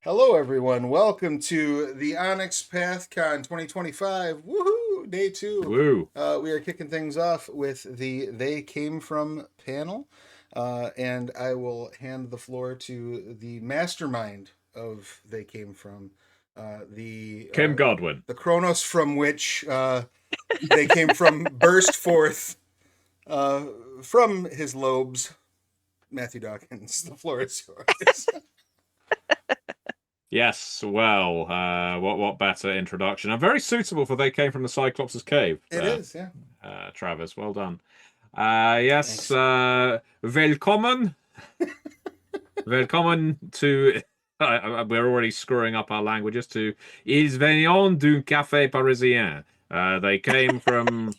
Hello, everyone. Welcome to the Onyx PathCon 2025. Woohoo! Day two. Woo. We are kicking things off with the They Came From panel. And I will hand the floor to the mastermind of They Came From, the Kim Godwin. the Chronos from which they came from burst forth from his lobes. Matthew Dawkins, the floor is yours. Yes, well, what better introduction? I'm very suitable for They Came from the Cyclops' Cave. It is, yeah. Travis, well done. Yes, Thanks. Willkommen. Willkommen to. We're already screwing up our languages to Ils venaient d'un café parisien. They came from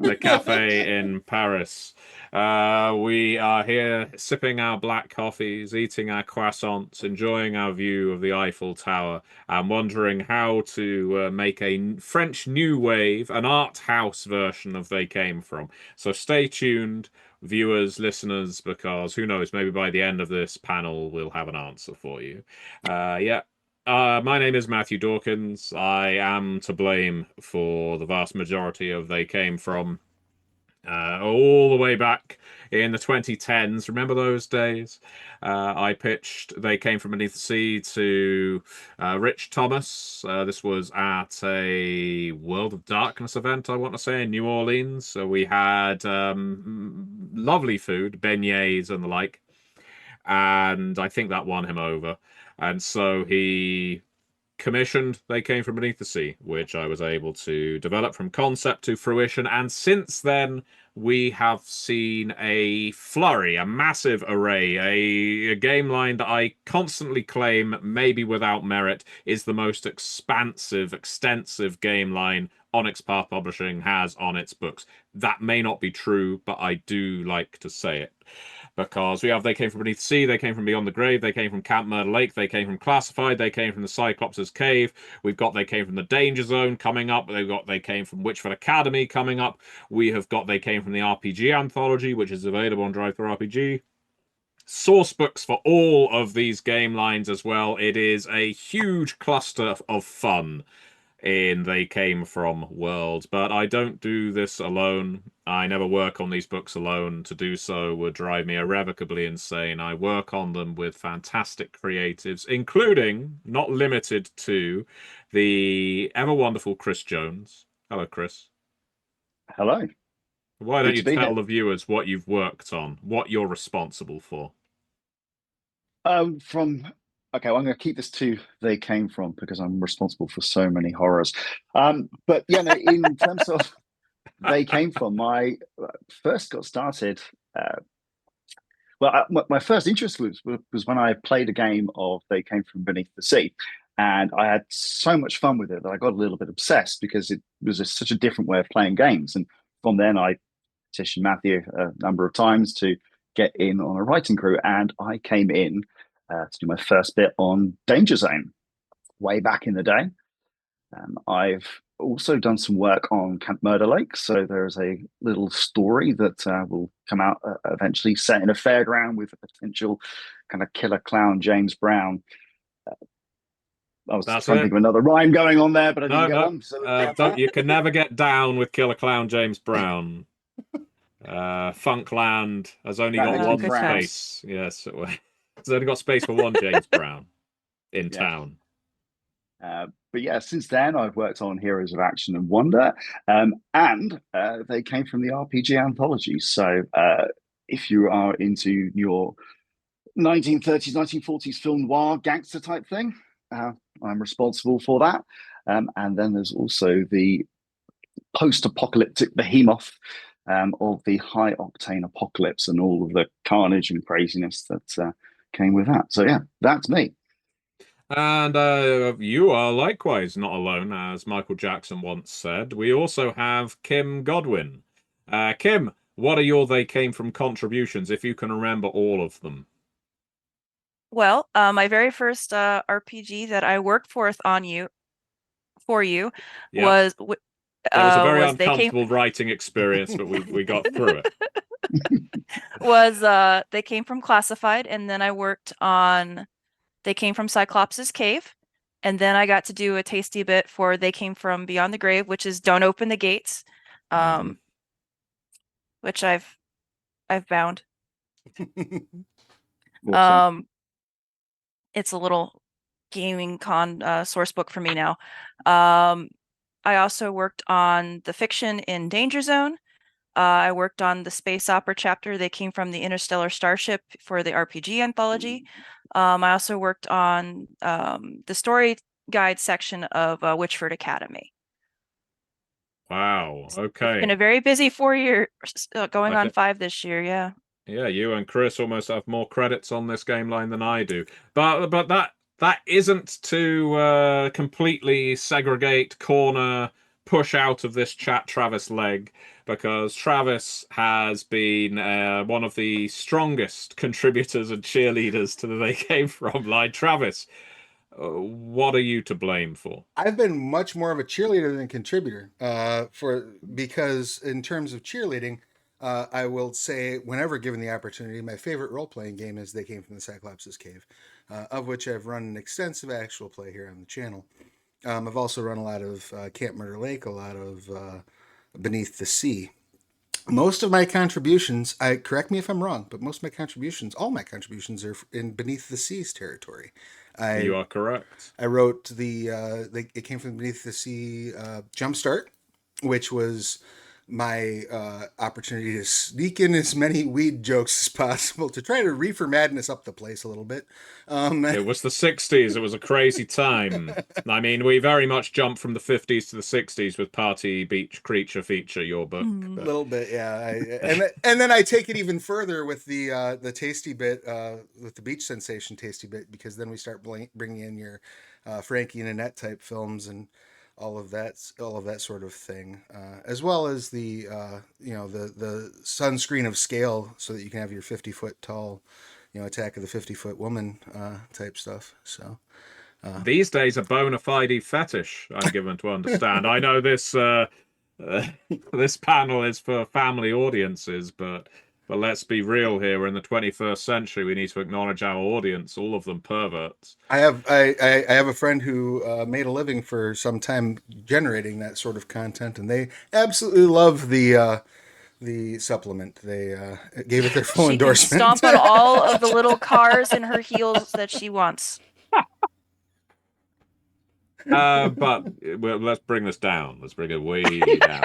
the cafe in Paris. We are here sipping our black coffees, eating our croissants, enjoying our view of the Eiffel Tower, and wondering how to make a French new wave, an art house version of They Came From. So stay tuned, viewers, listeners, because who knows, maybe by the end of this panel we'll have an answer for you. Yeah, my name is Matthew Dawkins. I am to blame for the vast majority of They Came From all the way back in the 2010s. Remember those days? I pitched They Came From Beneath the Sea to Rich Thomas. This was at a World of Darkness event, I want to say, in New Orleans. So we had lovely food, beignets and the like. And I think that won him over. And so he commissioned They Came From Beneath the Sea, which I was able to develop from concept to fruition. And since then, we have seen a flurry, a massive array, a game line that I constantly claim, maybe without merit, is the most expansive, extensive game line Onyx Path Publishing has on its books. That may not be true, but I do like to say it because we have They Came From Beneath the Sea, They Came From Beyond the Grave, They Came From Camp Murder Lake, They Came From Classified, They Came From the Cyclops' Cave. We've got They Came From the Danger Zone coming up. They Came From Witchford Academy coming up. We have got They Came From the RPG Anthology, which is available on Drive Through RPG. Source books for all of these game lines as well. It is a huge cluster of fun in They Came From world. But I don't do this alone. I never work on these books alone. To do so would drive me irrevocably insane. I work on them with fantastic creatives, including, not limited to, the ever wonderful Chris Jones. Hello, Chris. Hello, Why don't good you to be tell here. the viewers what you've worked on, what you're responsible for? From okay, well, I'm going to keep this to They Came From because I'm responsible for so many horrors. But yeah, no, in terms of They Came From, my first got started. Uh, my first interest was when I played a game of They Came From Beneath the Sea, and I had so much fun with it that I got a little bit obsessed because it was such a different way of playing games. And from then, I petitioned Matthew a number of times to get in on a writing crew, and I came in to do my first bit on Danger Zone way back in the day. I've also done some work on Camp Murder Lake, so there's a little story that will come out eventually, set in a fairground with a potential kind of killer clown James Brown. I was That's trying to think it. of another rhyme going on there, but I didn't No, get no. one. So Don't you can never get down with Killer Clown James Brown. Funkland has only that got makes me one frown. space. Yes, it's only got space for one James Brown in Yes. town. But yeah, since then I've worked on Heroes of Action and Wonder, and they came from the RPG anthology. So if you are into your 1930s, 1940s film noir gangster type thing, I'm responsible for that. And then there's also the post-apocalyptic behemoth of the high octane apocalypse and all of the carnage and craziness that came with that. So yeah, that's me. And you are likewise not alone, as Michael Jackson once said. We also have Kim Godwin. Kim, what are your They Came From contributions, if you can remember all of them? Well, my very first RPG that I worked for you Yeah, was it was a very was they came uncomfortable writing experience, but we got through it. was they came from Classified, and then I worked on They Came from Cyclops' Cave. And then I got to do a tasty bit for They Came from Beyond the Grave, which is Don't Open the Gates, which I've bound. Awesome. It's a little gaming con source book for me now. I also worked on the fiction in Danger Zone. I worked on the space opera chapter. They Came from the Interstellar Starship for the RPG anthology. I also worked on the story guide section of Witchford Academy. Wow. It's Okay. been a very busy 4 years, going I on thi- 5 this year. Yeah. Yeah, you and Chris almost have more credits on this game line than I do. But that isn't to completely segregate, corner, push out of this chat Travis Legge, because Travis has been one of the strongest contributors and cheerleaders to the They Came From line. Travis, what are you to blame for? I've been much more of a cheerleader than contributor, because in terms of cheerleading, I will say whenever given the opportunity, my favorite role playing game is They Came from the Cyclops' Cave, of which I've run an extensive actual play here on the channel. I've also run a lot of Camp Murder Lake, a lot of Beneath the Sea. Most of my contributions, I correct me if I'm wrong, but most of my contributions, all my contributions, are in Beneath the Seas territory. You are correct. I wrote it came from Beneath the Sea Jumpstart, which was my opportunity to sneak in as many weed jokes as possible to try to reefer madness up the place a little bit. It was the 60s. It was a crazy time. I mean, we very much jumped from the 50s to the 60s with Party Beach Creature feature, your book. A little bit, yeah. And then I take it even further with the tasty bit, with the Beach Sensation tasty bit, because then we start bringing in your Frankie and Annette type films and all of that sort of thing, as well as the the sunscreen of scale, so that you can have your 50-foot tall, Attack of the 50-foot woman type stuff. So These days, a bona fide fetish, I'm given to understand. I know this this panel is for family audiences, but let's be real here. We're in the 21st century. We need to acknowledge our audience, all of them perverts. I have a friend who made a living for some time generating that sort of content, and they absolutely love the supplement. They gave it their full She can endorsement. stomp on all of the little cars in her heels that she wants. But let's bring this down. Let's bring it way down.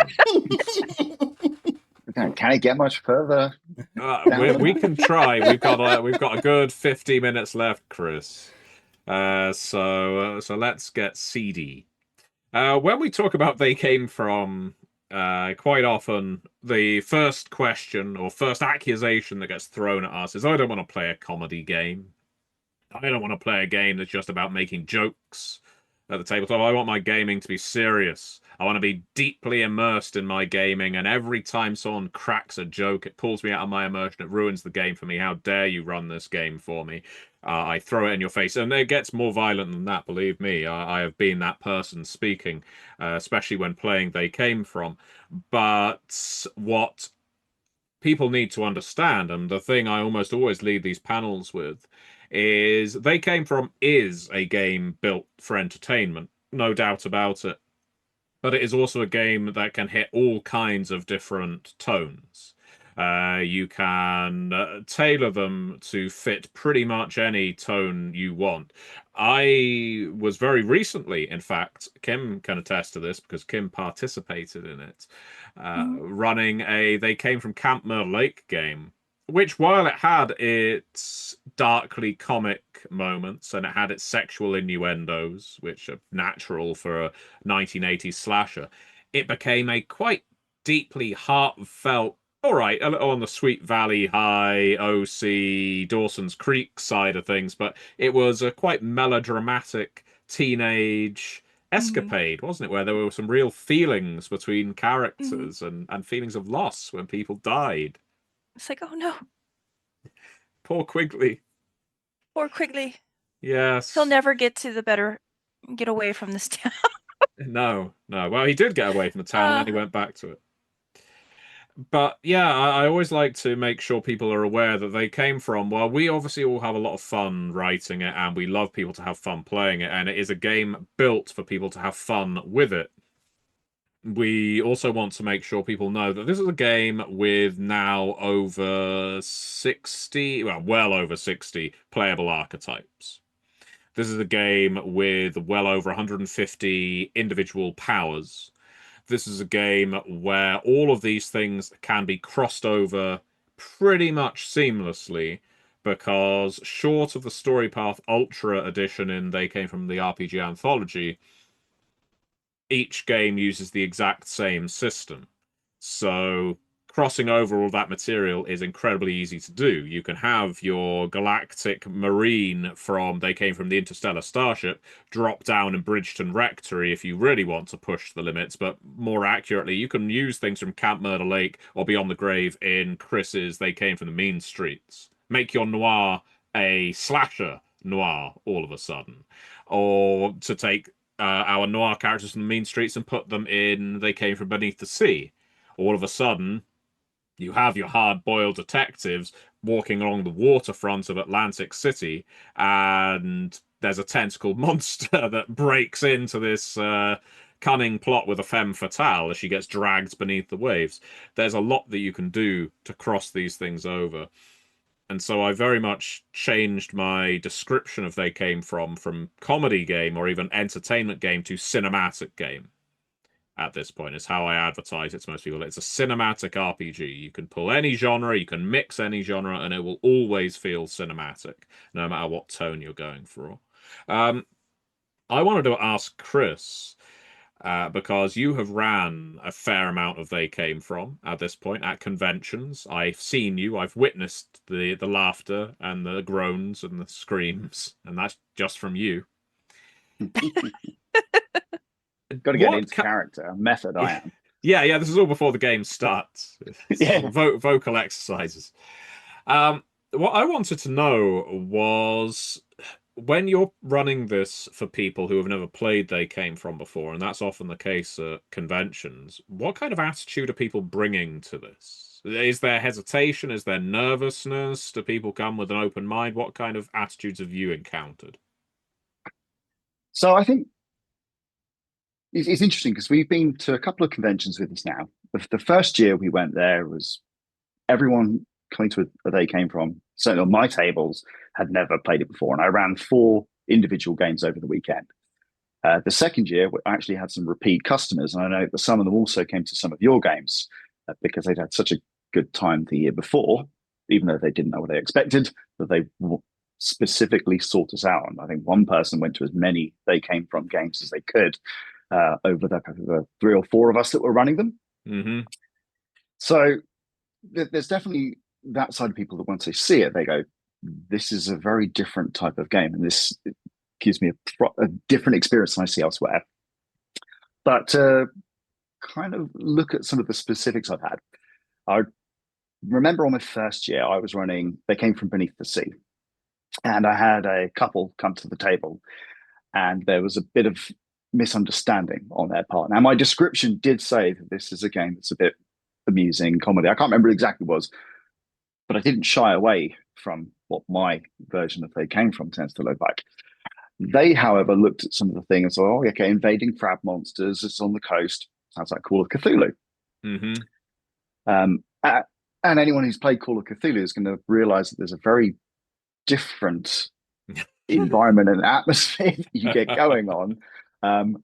Can it get much further? We can try. We've got a good 50 minutes left, Chris. So let's get seedy. When we talk about They Came From, quite often the first question or first accusation that gets thrown at us is, I don't want to play a comedy game. I don't want to play a game that's just about making jokes at the tabletop. I want my gaming to be serious. I want to be deeply immersed in my gaming, and every time someone cracks a joke, it pulls me out of my immersion. It ruins the game for me. How dare you run this game for me? I throw it in your face, and it gets more violent than that, believe me. I have been that person speaking, especially when playing They Came From. But what people need to understand, and the thing I almost always lead these panels with, is They Came From is a game built for entertainment, no doubt about it. But it is also a game that can hit all kinds of different tones. You can tailor them to fit pretty much any tone you want. I was very recently, in fact, Kim can attest to this because Kim participated in it, running a They Came From Camp Murder Lake game, which, while it had its darkly comic moments and it had its sexual innuendos, which are natural for a 1980s slasher, it became a quite deeply heartfelt, all right, a little on the Sweet Valley High, OC, Dawson's Creek side of things, but it was a quite melodramatic teenage escapade, wasn't it? Where there were some real feelings between characters and feelings of loss when people died. It's like, oh no, Poor Quigley. poor Quigley. Yes. He'll never get away from this town. No. Well, he did get away from the town and then he went back to it. But yeah, I always like to make sure people are aware that they came from, well, we obviously all have a lot of fun writing it and we love people to have fun playing it, and it is a game built for people to have fun with it. We also want to make sure people know that this is a game with now over 60, well over 60 playable archetypes. This is a game with well over 150 individual powers. This is a game where all of these things can be crossed over pretty much seamlessly, because short of the Story Path Ultra edition in They Came From the RPG Anthology, each game uses the exact same system. So crossing over all that material is incredibly easy to do. You can have your galactic marine from They Came From the Interstellar Starship drop down in Bridgeton Rectory if you really want to push the limits, but more accurately, you can use things from Camp Murder Lake or Beyond the Grave in Chris's They Came From the Mean Streets. Make your noir a slasher noir all of a sudden. Or to take our noir characters from the mean streets and put them in They Came From Beneath the Sea. All of a sudden, you have your hard-boiled detectives walking along the waterfront of Atlantic City, and there's a tentacled monster that breaks into this cunning plot with a femme fatale as she gets dragged beneath the waves. There's a lot that you can do to cross these things over. And so I very much changed my description of They Came From comedy game or even entertainment game to cinematic game at this point. Is how I advertise it to most people. It's a cinematic RPG. You can pull any genre, you can mix any genre, and it will always feel cinematic, no matter what tone you're going for. I wanted to ask Chris, because you have ran a fair amount of They Came From at this point at conventions. I've seen you, I've witnessed the laughter and the groans and the screams, and that's just from you. Got to get into character, method I am. Yeah, this is all before the game starts. Yeah. Vocal exercises. What I wanted to know was, when you're running this for people who have never played They Came From before, and that's often the case at conventions, what kind of attitude are people bringing to this? Is there hesitation? Is there nervousness? Do people come with an open mind? What kind of attitudes have you encountered? So I think it's interesting because we've been to a couple of conventions with this now. The first year we went there was everyone coming to a They Came From, certainly on my tables, had never played it before. And I ran 4 individual games over the weekend. The second year, we actually had some repeat customers. And I know that some of them also came to some of your games because they'd had such a good time the year before, even though they didn't know what they expected, that they specifically sought us out. And I think one person went to as many They Came From games as they could over the 3 or 4 of us that were running them. Mm-hmm. So there's definitely that side of people that once they see it, they go, this is a very different type of game. And this gives me a different experience than I see elsewhere. But to kind of look at some of the specifics I've had, I remember on my first year, I was running They Came From Beneath the Sea. And I had a couple come to the table, and there was a bit of misunderstanding on their part. Now, my description did say that this is a game that's a bit amusing comedy. I can't remember exactly what it was, but I didn't shy away from what my version of They Came From tends to look like. They, however, looked at some of the things and said, oh, okay, invading crab monsters, it's on the coast. Sounds like Call of Cthulhu. Mm-hmm. And anyone who's played Call of Cthulhu is going to realize that there's a very different environment and atmosphere that you get going on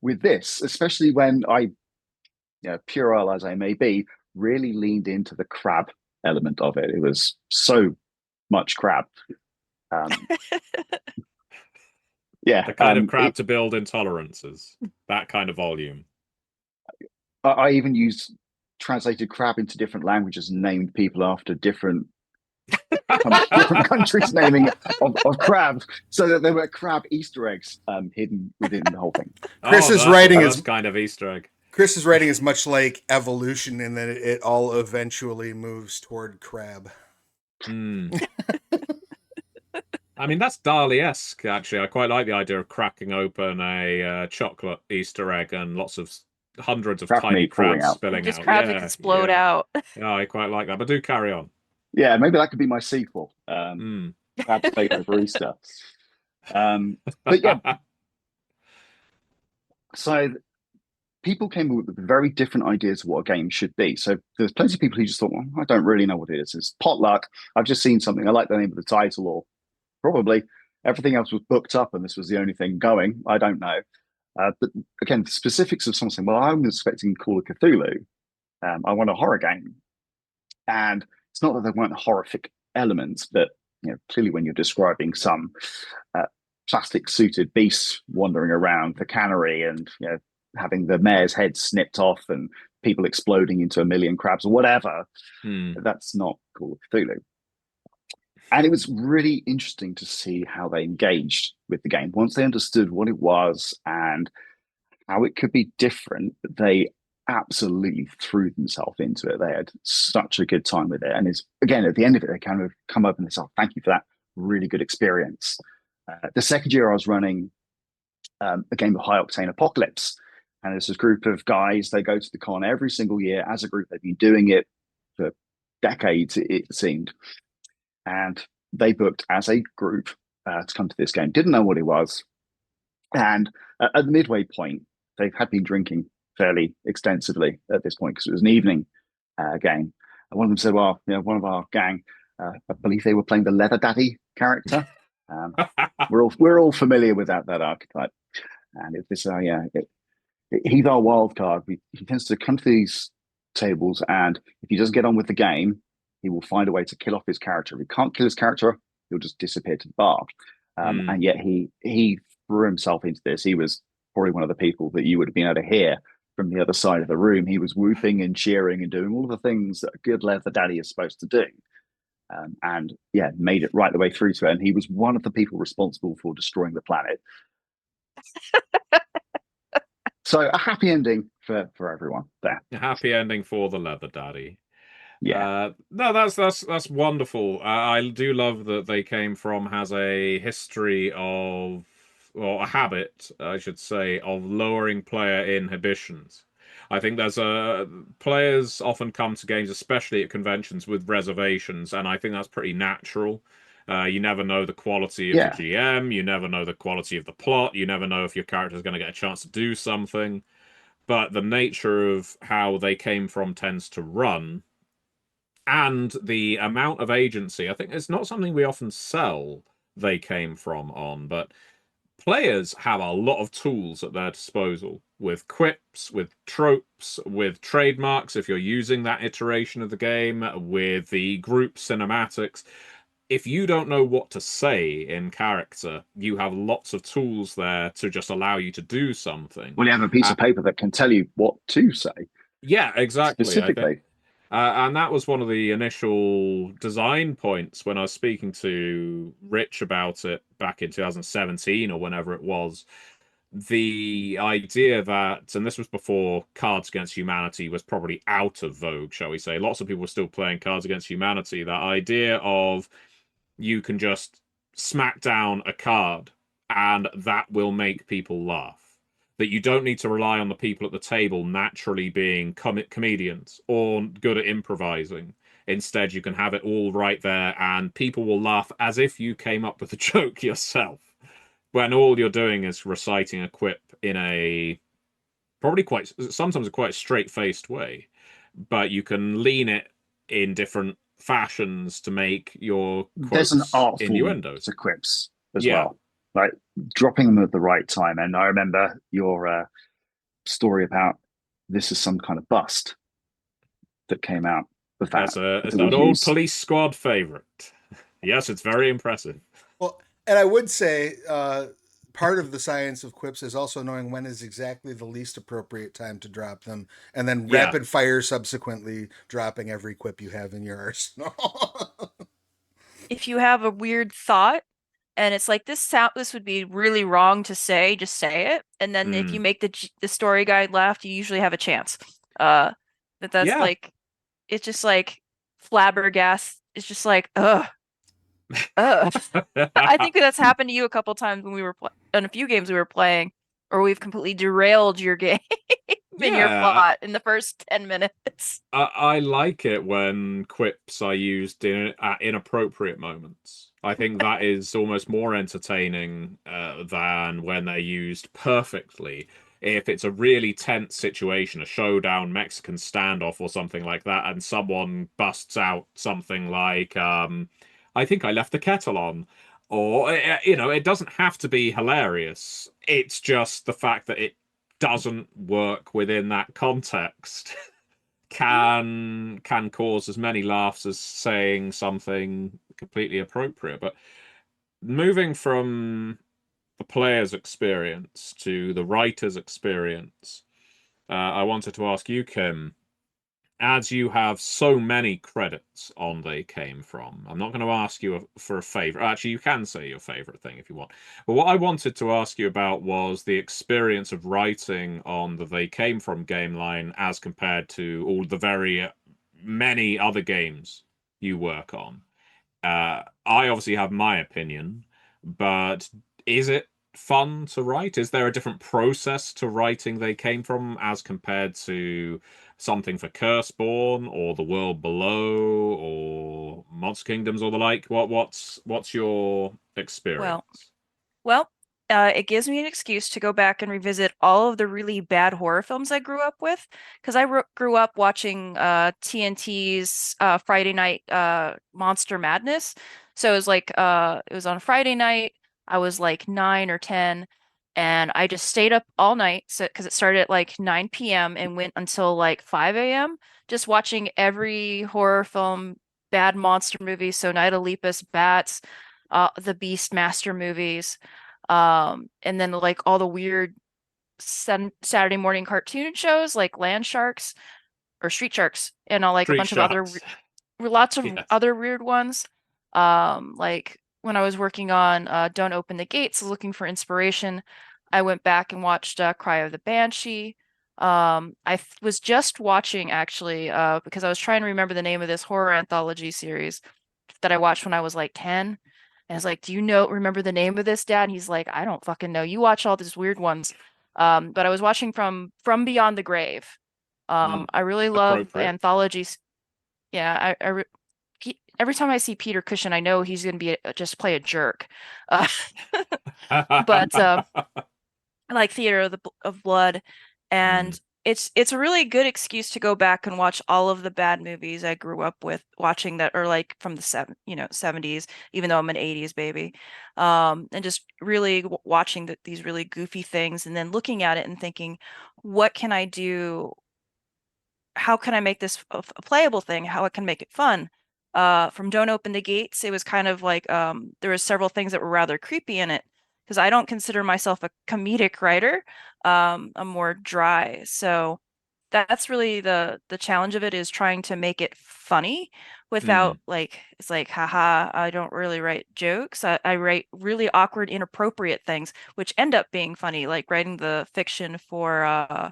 with this, especially when I, puerile as I may be, really leaned into the crab element of it. It was so much crab. Yeah, the kind of crab to build intolerances, that kind of volume. I even used translated crab into different languages and named people after different different countries naming of crab, so that there were crab Easter eggs hidden within the whole thing. Chris's writing is kind of Easter egg. Chris's writing is much like evolution in that it all eventually moves toward crab. I mean, that's Dali-esque, actually. I quite like the idea of cracking open a chocolate Easter egg and lots of hundreds of Craft tiny meat falling crabs out. spilling Just out. crabs that Yeah, explode yeah. out. Yeah, I quite like that. But do carry on. Yeah, maybe that could be my sequel. Mm. Crabs baked over Easter. But yeah, so people came up with very different ideas of what a game should be. So there's plenty of people who just thought, well, I don't really know what it is. It's potluck. I've just seen something. I like the name of the title, or probably everything else was booked up and this was the only thing going. I don't know. But again, the specifics of something. Well, I'm expecting Call of Cthulhu. I want a horror game. And it's not that there weren't horrific elements, but clearly when you're describing some plastic suited beasts wandering around the cannery and having the mayor's head snipped off and people exploding into a million crabs or whatever, that's not Call of Cthulhu. And it was really interesting to see how they engaged with the game. Once they understood what it was and how it could be different, they absolutely threw themselves into it. They had such a good time with it. And it's, again, at the end of it, they kind of come up and they say, oh, thank you for that really good experience. The second year I was running a game of High Octane Apocalypse. And there's this group of guys, they go to the con every single year as a group. They've been doing it for decades, it seemed. And they booked as a group to come to this game. Didn't know what it was. And at the midway point, they had been drinking fairly extensively at this point because it was an evening game. And one of them said, well, one of our gang, I believe they were playing the Leather Daddy character. We're all familiar with that archetype. And it's this, he's our wild card. He tends to come to these tables, and if he doesn't get on with the game, he will find a way to kill off his character. If he can't kill his character, he'll just disappear to the bar. And yet he threw himself into this. He was probably one of the people that you would have been able to hear from the other side of the room. He was whooping and cheering and doing all of the things that a good leather daddy is supposed to do. And made it right the way through to it. And he was one of the people responsible for destroying the planet. So a happy ending for everyone there. A happy ending for the leather daddy. Yeah. No, that's wonderful. I do love that they came from has a history of, or a habit, I should say, of lowering player inhibitions. I think players often come to games, especially at conventions, with reservations, and I think that's pretty natural. You never know the quality of the GM, you never know the quality of the plot, you never know if your character is going to get a chance to do something. But the nature of how they came from tends to run, and the amount of agency, I think it's not something we often sell they came from on, but players have a lot of tools at their disposal with quips, with tropes, with trademarks if you're using that iteration of the game, with the group cinematics. If you don't know what to say in character, you have lots of tools there to just allow you to do something. Well, you have a piece of paper that can tell you what to say. Yeah, exactly. Specifically. And that was one of the initial design points when I was speaking to Rich about it back in 2017 or whenever it was. The idea that, and this was before Cards Against Humanity was probably out of vogue, shall we say. Lots of people were still playing Cards Against Humanity. That idea of you can just smack down a card and that will make people laugh. That you don't need to rely on the people at the table naturally being comedians or good at improvising. Instead, you can have it all right there and people will laugh as if you came up with the joke yourself. When all you're doing is reciting a quip in a probably sometimes a quite straight-faced way, but you can lean it in different fashions to make your quotes there's an art innuendos to quips as well, like dropping them at the right time. And I remember your story about this is some kind of bust that came out with that. It's an old police squad favorite. Yes, it's very impressive. Well, and I would say part of the science of quips is also knowing when is exactly the least appropriate time to drop them, and then rapid fire subsequently dropping every quip you have in your arsenal. If you have a weird thought and it's like this would be really wrong to say, just say it. And then if you make the story guide laugh, you usually have a chance. That's like, it's just like flabbergast. It's just like, ugh. I think that's happened to you a couple times when we were in a few games we were playing, or we've completely derailed your game. in your Yeah, plot in the first 10 minutes. I like it when quips are used at inappropriate moments. I think that is almost more entertaining than when they're used perfectly. If it's a really tense situation, a showdown, Mexican standoff, or something like that, and someone busts out something like, I think I left the kettle on. Or, it doesn't have to be hilarious. It's just the fact that it doesn't work within that context can cause as many laughs as saying something completely appropriate. But moving from the player's experience to the writer's experience, I wanted to ask you, Kim, as you have so many credits on They Came From, I'm not going to ask you for a favorite. Actually, you can say your favorite thing if you want. But what I wanted to ask you about was the experience of writing on the They Came From game line as compared to all the very many other games you work on. I obviously have my opinion, but is it fun to write? Is there a different process to writing They Came From as compared to something for Curseborn or The World Below or Monster Kingdoms or the like? What's your experience? Well, it gives me an excuse to go back and revisit all of the really bad horror films I grew up with, because I grew up watching TNT's Friday Night Monster Madness. So it was like it was on Friday night. I was like 9 or 10, and I just stayed up all night, so because it started at like 9 p.m. and went until like 5 a.m. just watching every horror film, bad monster movies. So Night of Lepus, Bats, the Beastmaster movies, and then like all the weird Saturday morning cartoon shows like Land Sharks or Street Sharks, and all like a Street bunch of other Sharks. lots of Yes. other weird ones. Like when I was working on Don't Open the Gates, looking for inspiration, I went back and watched Cry of the Banshee. Was just watching actually because I was trying to remember the name of this horror anthology series that I watched when I was like 10. And I was like, "Do you remember the name of this, Dad?" And he's like, "I don't fucking know. You watch all these weird ones." But I was watching From Beyond the Grave. I really love Appropriate. anthologies. Yeah, every time I see Peter Cushing, I know he's going to be just play a jerk. Uh, but I like Theater of Blood, Mm. and it's a really good excuse to go back and watch all of the bad movies I grew up with watching that are like from the 70s, even though I'm an 80s baby. And just really watching these really goofy things and then looking at it and thinking, what can I do? How can I make this a playable thing? How I can make it fun? From Don't Open the Gates, it was kind of like there was several things that were rather creepy in it because I don't consider myself a comedic writer. I'm more dry. So that's really the challenge of it, is trying to make it funny Mm. without like it's like haha, I don't really write jokes. I write really awkward, inappropriate things, which end up being funny, like writing the fiction for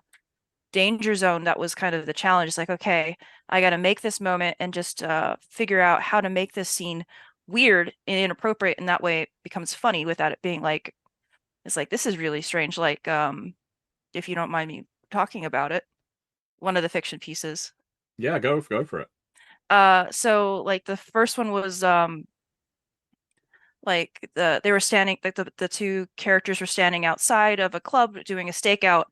Danger Zone. That was kind of the challenge. It's like, okay, I got to make this moment and just figure out how to make this scene weird and inappropriate, and that way it becomes funny without it being like, it's like, this is really strange. Like, if you don't mind me talking about it, one of the fiction pieces. Yeah, go for it. So like the first one was like they were standing, like the two characters were standing outside of a club doing a stakeout,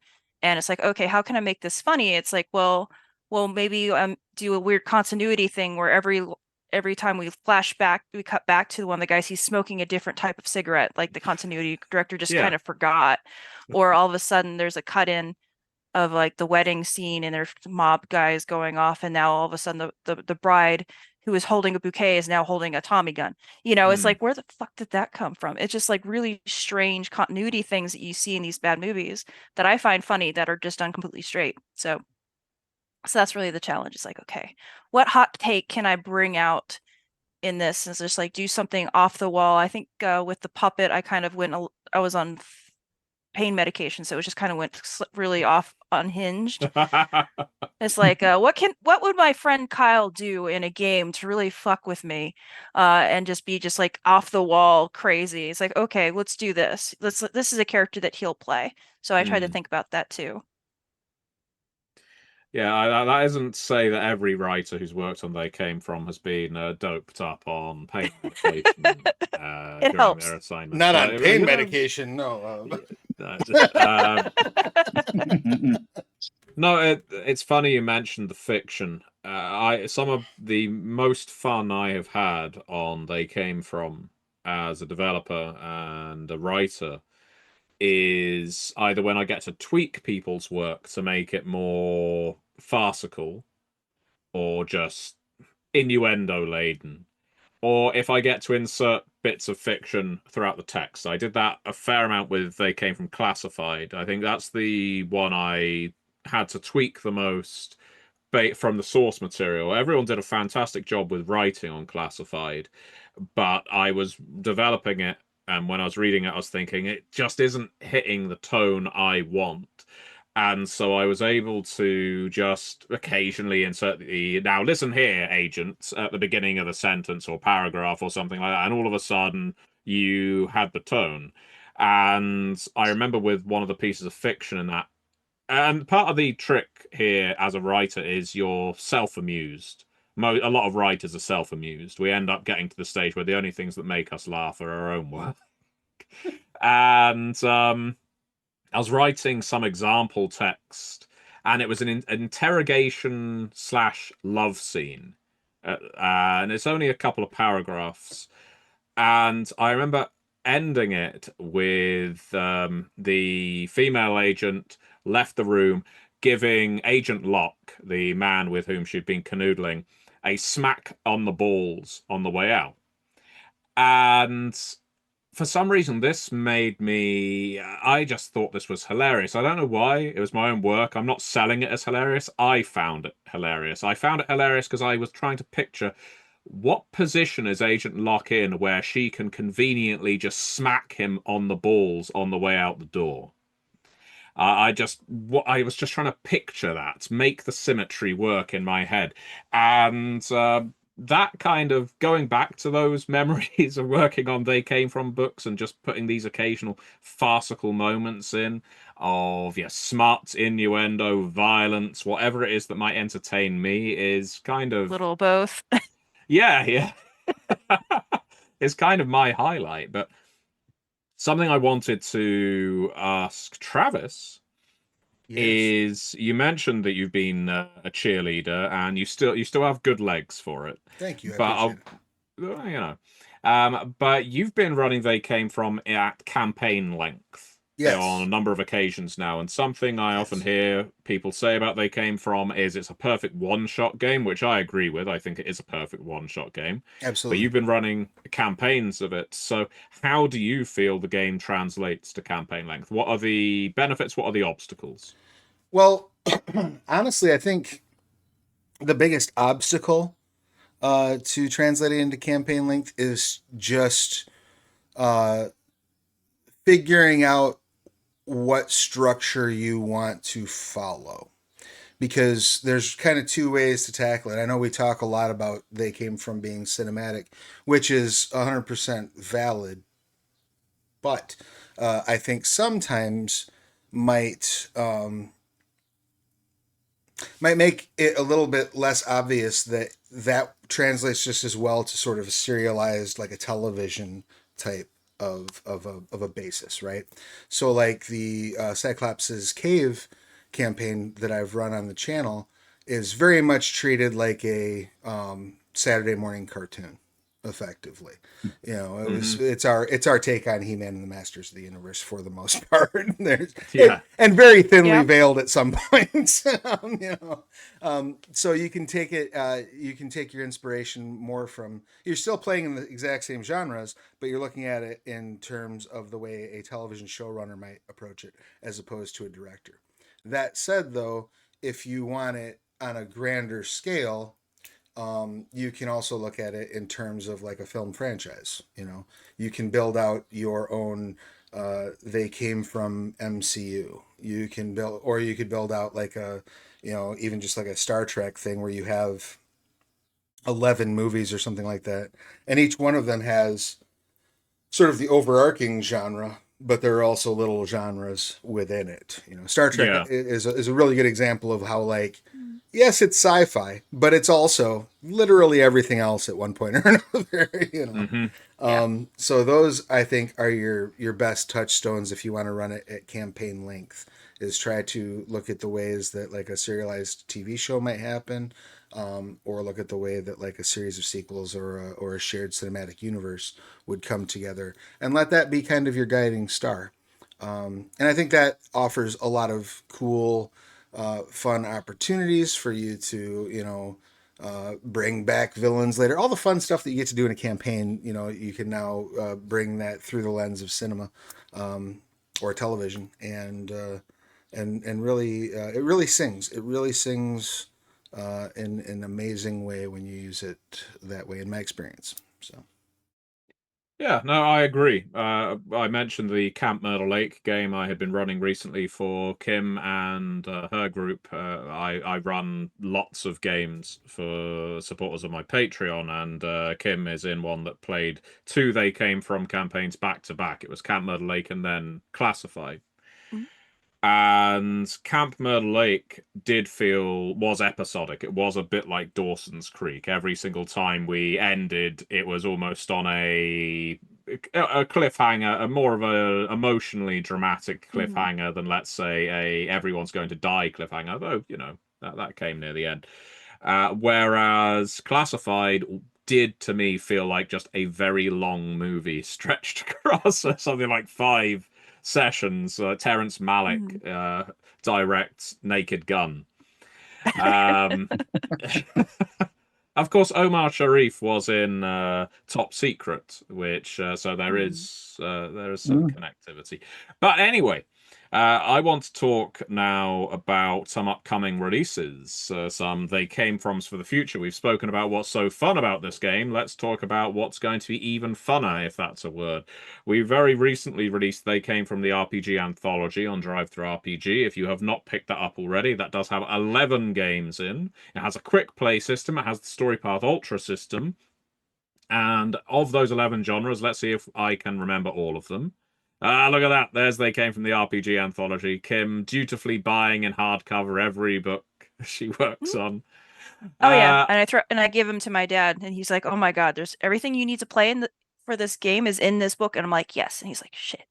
and it's like, okay, how can I make this funny? It's like, well maybe do a weird continuity thing where every time we flash back, we cut back to one of the guys, he's smoking a different type of cigarette, like the continuity director just Yeah. kind of forgot. Or all of a sudden there's a cut in of like the wedding scene and there's mob guys going off, and now all of a sudden the bride who is holding a bouquet is now holding a Tommy gun. It's Mm. like, where the fuck did that come from? It's just like really strange continuity things that you see in these bad movies that I find funny that are just done completely straight. So that's really the challenge. It's like, okay, what hot take can I bring out in this? And it's just like do something off the wall. I think with the puppet, I kind of I was on pain medication, so it just kind of went really off unhinged. It's like, what would my friend Kyle do in a game to really fuck with me, and just be just like off the wall crazy? It's like, okay, let's do this. This is a character that he'll play. So I tried to Mm. think about that too. Yeah, that isn't to say that every writer who's worked on They Came From has been doped up on pain medication It during helps. their assignments. Not on But pain you know, medication, no. no, it's funny you mentioned the fiction. Some of the most fun I have had on They Came From as a developer and a writer is either when I get to tweak people's work to make it more farcical or just innuendo laden, or if I get to insert bits of fiction throughout the text. I did that a fair amount with They Came From Classified. I think that's the one I had to tweak the most from the source material. Everyone did a fantastic job with writing on Classified, but I was developing it, and when I was reading it, I was thinking it just isn't hitting the tone I want. And so I was able to just occasionally insert the "now listen here, agent" at the beginning of the sentence or paragraph or something like that, and all of a sudden you had the tone. And I remember with one of the pieces of fiction in that, and part of the trick here as a writer is you're self-amused. A lot of writers are self-amused. We end up getting to the stage where the only things that make us laugh are our own work. And I was writing some example text, and it was an interrogation slash love scene, and it's only a couple of paragraphs. And I remember ending it with the female agent left the room, giving Agent Locke, the man with whom she'd been canoodling, a smack on the balls on the way out. And for some reason, this made me. I just thought this was hilarious. I don't know why. It was my own work. I'm not selling it as hilarious. I found it hilarious. I found it hilarious because I was trying to picture what position is Agent Locke in where she can conveniently just smack him on the balls on the way out the door. I was just trying to picture that, make the symmetry work in my head, and that kind of going back to those memories of working on They Came From books and just putting these occasional farcical moments in of smart innuendo, violence, whatever it is that might entertain me is kind of Little both. yeah. It's kind of my highlight. But something I wanted to ask Travis Yes. is you mentioned that you've been a cheerleader and you still have good legs for it. Thank you. I But appreciate it. you know, but you've been running They Came From at campaign length on a Yes. number of occasions now, and something I often Yes. hear people say about They Came From is it's a perfect one-shot game, which I agree with. I think it is a perfect one-shot game. But Absolutely. you've been running campaigns of it, so how do you feel the game translates to campaign length? What are the benefits? What are the obstacles? Well, honestly, I think the biggest obstacle to translating into campaign length is just uh, figuring out what structure you want to follow. Because there's kind of two ways to tackle it. I know we talk a lot about They Came From being cinematic, which is 100% valid, but I think sometimes might might make it a little bit less obvious that that translates just as well to sort of a serialized, like a television type of a basis, right? So like the Cyclops's Cave campaign that I've run on the channel is very much treated like a Saturday morning cartoon, effectively. You know, Hmm. it's our take on He-Man and the Masters of the Universe for the most part. Yeah. And very thinly Yeah. veiled at some points. So you can take it. You can take your inspiration more from. You're still playing in the exact same genres, but you're looking at it in terms of the way a television showrunner might approach it, as opposed to a director. That said, though, if you want it on a grander scale, you can also look at it in terms of like a film franchise. You know, you can build out your own. They Came From MCU. You can build, or you could build out like a, even just like a Star Trek thing where you have 11 movies or something like that, and each one of them has sort of the overarching genre but there are also little genres within it. You know, Star Trek Yeah. is a really good example of how, like, yes, it's sci-fi, but it's also literally everything else at one point or another. You know, Hmm. so those, I think, are your best touchstones if you want to run it at campaign length. Is try to look at the ways that like a serialized TV show might happen, or look at the way that like a series of sequels or a shared cinematic universe would come together, and let that be kind of your guiding star. And I think that offers a lot of cool, fun opportunities for you to, bring back villains later. All the fun stuff that you get to do in a campaign, you can now bring that through the lens of cinema, or television, and really, it really sings. It really sings in an amazing way when you use it that way, in my experience. So. Yeah, no, I agree. I mentioned the Camp Myrtle Lake game I had been running recently for Kim and her group. I run lots of games for supporters of my Patreon, and Kim is in one that played two They Came From campaigns back to back. It was Camp Myrtle Lake and then Classified. Mhm. And Camp Myrtle Lake was episodic. It was a bit like Dawson's Creek. Every single time we ended, it was almost on a cliffhanger, a more of a emotionally dramatic cliffhanger than, let's say, a everyone's going to die cliffhanger. Though, that came near the end. Whereas Classified did to me feel like just a very long movie stretched across something like 5 sessions. Terrence Malick directs Naked Gun. Um, of course, Omar Sharif was in Top Secret, which so there is some connectivity. But anyway, I want to talk now about some upcoming releases. Some They Came Froms for the future. We've spoken about what's so fun about this game. Let's talk about what's going to be even funner, if that's a word. We very recently released They Came From the RPG Anthology on Drive-Thru RPG. If you have not picked that up already, that does have 11 games in. It has a quick play system. It has the Story Path Ultra system. And of those 11 genres, let's see if I can remember all of them. Look at that. There's They Came From the RPG Anthology. Kim dutifully buying in hardcover every book she works on. Oh yeah, and I give him to my dad, and he's like, "Oh my God, there's everything you need to play for this game is in this book," and I'm like, "Yes," and he's like, "Shit."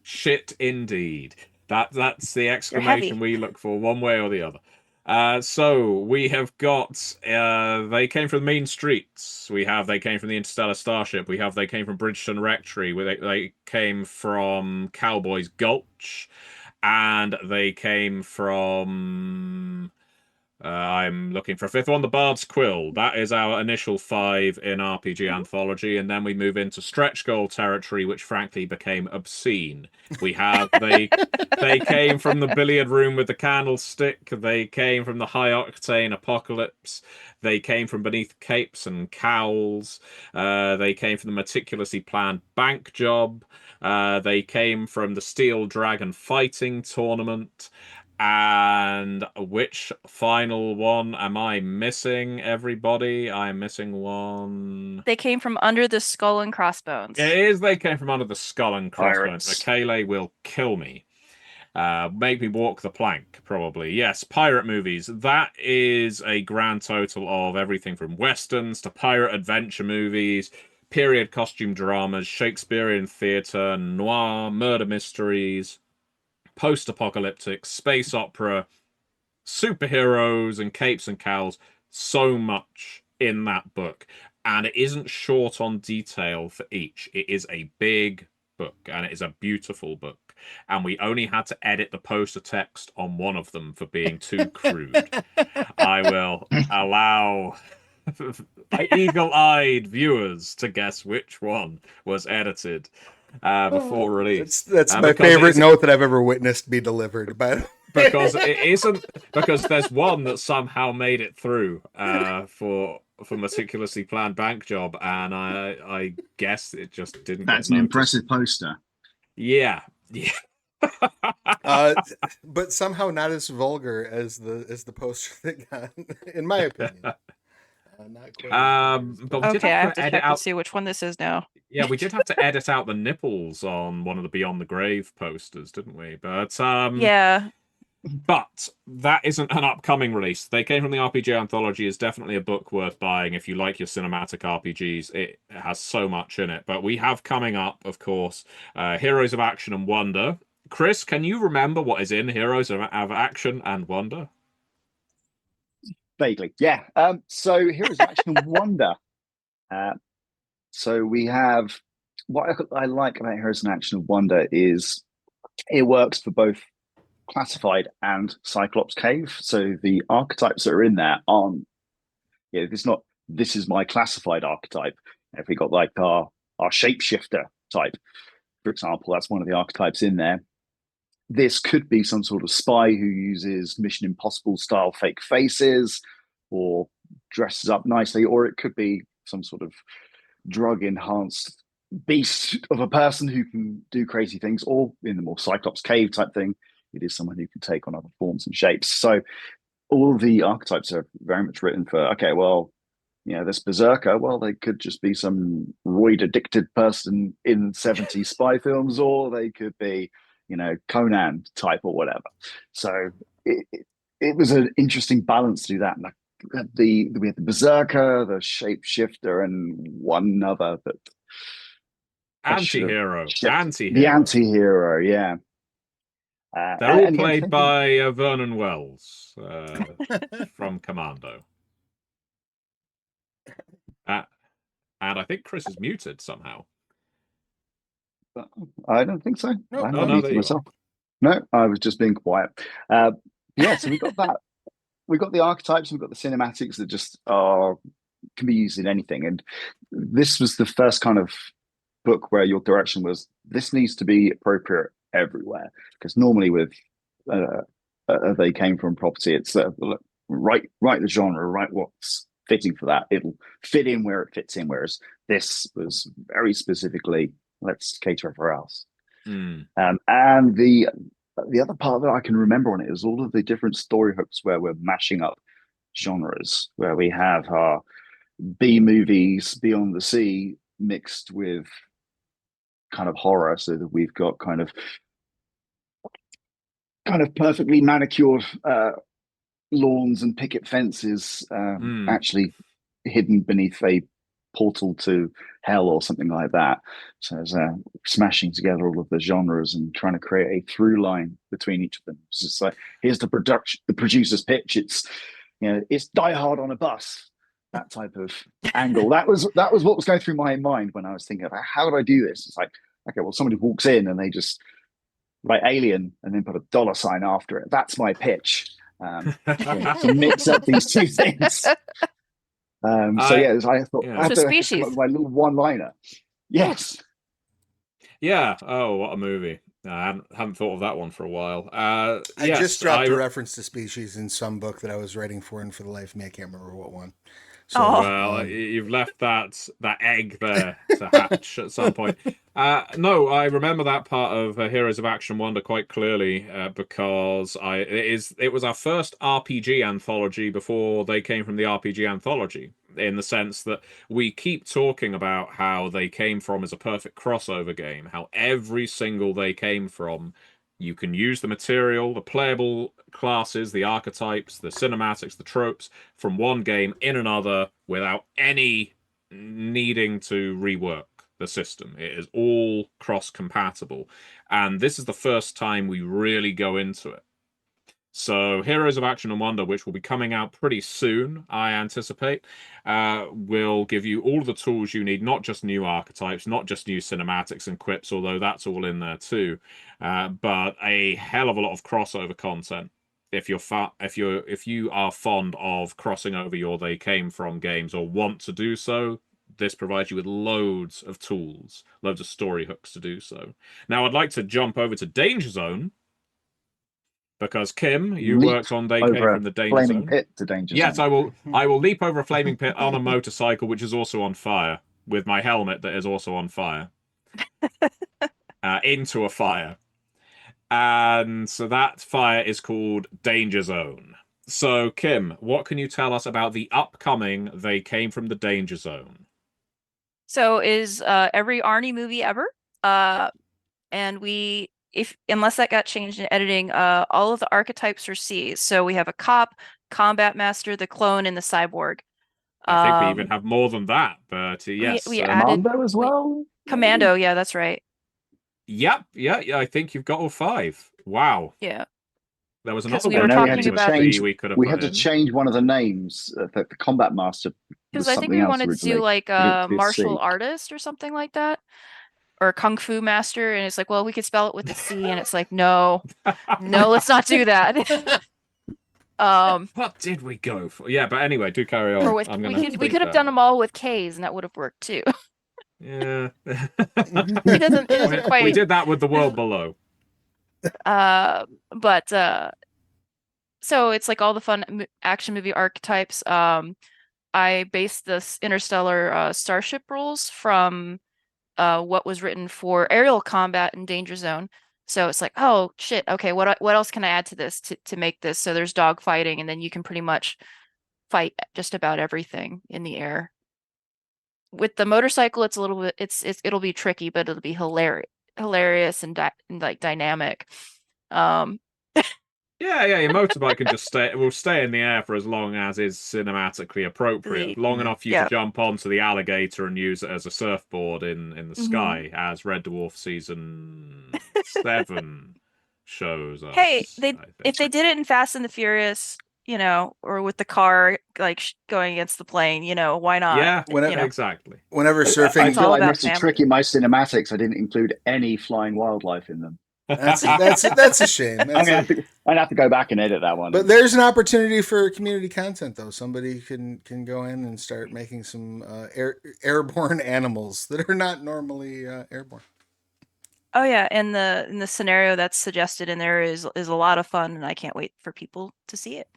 Shit, indeed. That's the They're exclamation heavy. we look for, one way or the other. So we have got They Came From the Mean Streets. We have They Came From the Interstellar Starship. We have They Came From Bridgeton Rectory. They came from Cowboys Gulch, and they came from. I'm looking for a fifth one, The Bard's Quill. That is our initial 5 in RPG Anthology, and then we move into stretch goal territory, which frankly became obscene. We have they came from the billiard room with the candlestick. They came from the high octane apocalypse. They came from beneath capes and cowls. They came from the meticulously planned bank job. They came from the Steel Dragon fighting tournament. And which final one am I missing, everybody? I'm missing one. They came from under the skull and crossbones. It is They Came From Under the Skull and Crossbones. Pirates. Michele will kill me. Make me walk the plank, probably. Yes, pirate movies. That is a grand total of everything from westerns to pirate adventure movies, period costume dramas, Shakespearean theatre, noir, murder mysteries, post-apocalyptic, space opera, superheroes and capes and cowls. So much in that book. And it isn't short on detail for each. It is a big book, and it is a beautiful book. And we only had to edit the poster text on one of them for being too crude. I will allow eagle-eyed viewers to guess which one was edited before release. That's my favorite note that I've ever witnessed be delivered. But because it isn't, because there's one that somehow made it through for meticulously planned bank job, and I guess it just didn't. That's get an noticed. impressive poster. Yeah. But somehow not as vulgar as the poster that got, in my opinion. Not quite as brave as But we did Okay, I have have to to edit check to out. see which one this is now. Yeah, we did have to edit out the nipples on one of the Beyond the Grave posters, didn't we? Yeah. But that isn't an upcoming release. They Came from the RPG Anthology is definitely a book worth buying if you like your cinematic RPGs. It has so much in it. But we have coming up, of course, Heroes of Action and Wonder. Chris, can you remember what is in Heroes of Action and Wonder? Vaguely, yeah. So Heroes of Action and Wonder. So we have what I like about Heroes in Action and Wonder is it works for both classified and Cyclops Cave. So the archetypes that are in there aren't, it's not, this is my classified archetype. If we got like our shapeshifter type, for example, that's one of the archetypes in there. This could be some sort of spy who uses Mission Impossible style fake faces or dresses up nicely, or it could be some sort of drug enhanced beast of a person who can do crazy things, or in the more Cyclops Cave type thing, it is someone who can take on other forms and shapes. So all the archetypes are very much written for, okay, well, this berserker, well, they could just be some roid addicted person in 70s spy films, or they could be, Conan type or whatever. So it was an interesting balance to do that. And we had the berserker, the shapeshifter, and one other that Anti-hero. The anti-hero, yeah. They're all played by Vernon Wells from Commando. And I think Chris is muted somehow. I don't think so. No, I'm no, not muting myself. No, I was just being quiet. Yeah, so we got that. We got the archetypes, we've got the cinematics that just can be used in anything. And this was the first kind of book where your direction was, this needs to be appropriate everywhere. Because normally with They Came From property, it's write the genre, write what's fitting for that. It'll fit in where it fits in. Whereas this was very specifically, let's cater everywhere else. And the other part that I can remember on it is all of the different story hooks where we're mashing up genres, where we have our B movies, Beyond the Sea, mixed with kind of horror, so that we've got kind of perfectly manicured lawns and picket fences actually hidden beneath a portal to hell or something like that. So it's smashing together all of the genres and trying to create a through line between each of them. It's just like, here's the producer's pitch. It's it's Die Hard on a bus, that type of angle. That was what was going through my mind when I was thinking about how would I do this. It's like, okay, well, somebody walks in and they just write Alien and then put a dollar sign after it. That's my pitch. To mix up these two things. I thought I had to come up with my little one-liner. Yes. Yeah. Oh, what a movie! I hadn't thought of that one for a while. I just dropped a reference to Species in some book that I was writing for, and for the life of me, I can't remember what one. So, you've left that egg there to hatch at some point. No, I remember that part of Heroes of Action Wonder quite clearly because it was our first RPG anthology before They Came From the RPG Anthology, in the sense that we keep talking about how They Came From is a perfect crossover game, how every single They Came From, you can use the material, the playable classes, the archetypes, the cinematics, the tropes from one game in another without any needing to rework the system. It is all cross-compatible. And this is the first time we really go into it. So Heroes of Action and Wonder, which will be coming out pretty soon, I anticipate, will give you all the tools you need, not just new archetypes, not just new cinematics and quips, although that's all in there too, but a hell of a lot of crossover content. If you are fond of crossing over your They Came From games or want to do so, this provides you with loads of tools, loads of story hooks to do so. Now, I'd like to jump over to Danger Zone, because Kim, you worked on They Came From the Danger Zone. Pit to Danger Zone. Yes, I will leap over a flaming pit on a motorcycle, which is also on fire, with my helmet that is also on fire, into a fire. And so that fire is called Danger Zone. So, Kim, what can you tell us about the upcoming They Came from the Danger Zone? So is every Arnie movie ever. And we if unless that got changed in editing, all of the archetypes are C's. So we have a cop, combat master, the clone, and the cyborg. I think we even Um, have more than that, but yes. we added Commando as well. Commando, yeah, that's right. Yep, yeah, I think you've got all 5. Wow. Yeah. There was 'Cause another we one were I know we had talking starting to with about change. C we could have We put had to in. change one of the names. The combat master Because was I think something we else wanted to do originally. like But it a could be a martial C. artist or something like that. Or a kung fu master, and it's like, well, we could spell it with a C, and it's like, no, let's not do that. What did we go for? Yeah, but anyway, do carry Or on. with I'm we gonna could think have about done it. them all with K's, and that would have worked too. Yeah. It doesn't We quite. did that with The World Below. But so it's like all the fun action movie archetypes. I based this interstellar starship rules from what was written for aerial combat in Danger Zone. So it's like, oh shit, okay, what else can I add to this to make this so there's dog fighting, and then you can pretty much fight just about everything in the air. With the motorcycle, it's a little bit it'll be tricky, but it'll be hilarious and like dynamic. Um, Yeah, your motorbike can just will stay in the air for as long as is cinematically appropriate. Long Yeah. enough for you to yeah. jump onto the alligator and use it as a surfboard in the Mhm. sky, as Red Dwarf season 7 shows us. Hey, I if think. they did it in Fast and the Furious, or with the car like going against the plane, why not? Yeah, Whenever, exactly. whenever I surfing, feel all I about missed a trick family. in my cinematics. I didn't include any flying wildlife in them. that's a shame. I'm gonna have to go back and edit that one. But there's an opportunity for community content, though. Somebody can go in and start making some airborne animals that are not normally airborne. Oh yeah, and the scenario that's suggested in there is a lot of fun, and I can't wait for people to see it.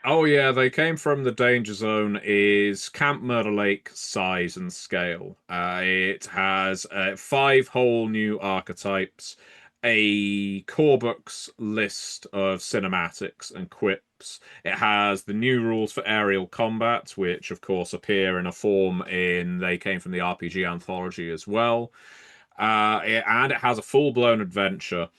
Oh yeah, They Came from the Danger Zone is Camp Murder Lake size and scale. It has 5 whole new archetypes, a core books list of cinematics and quips. It has the new rules for aerial combat, which of course appear in a form in They Came from the RPG anthology as well. And it has a full-blown adventure.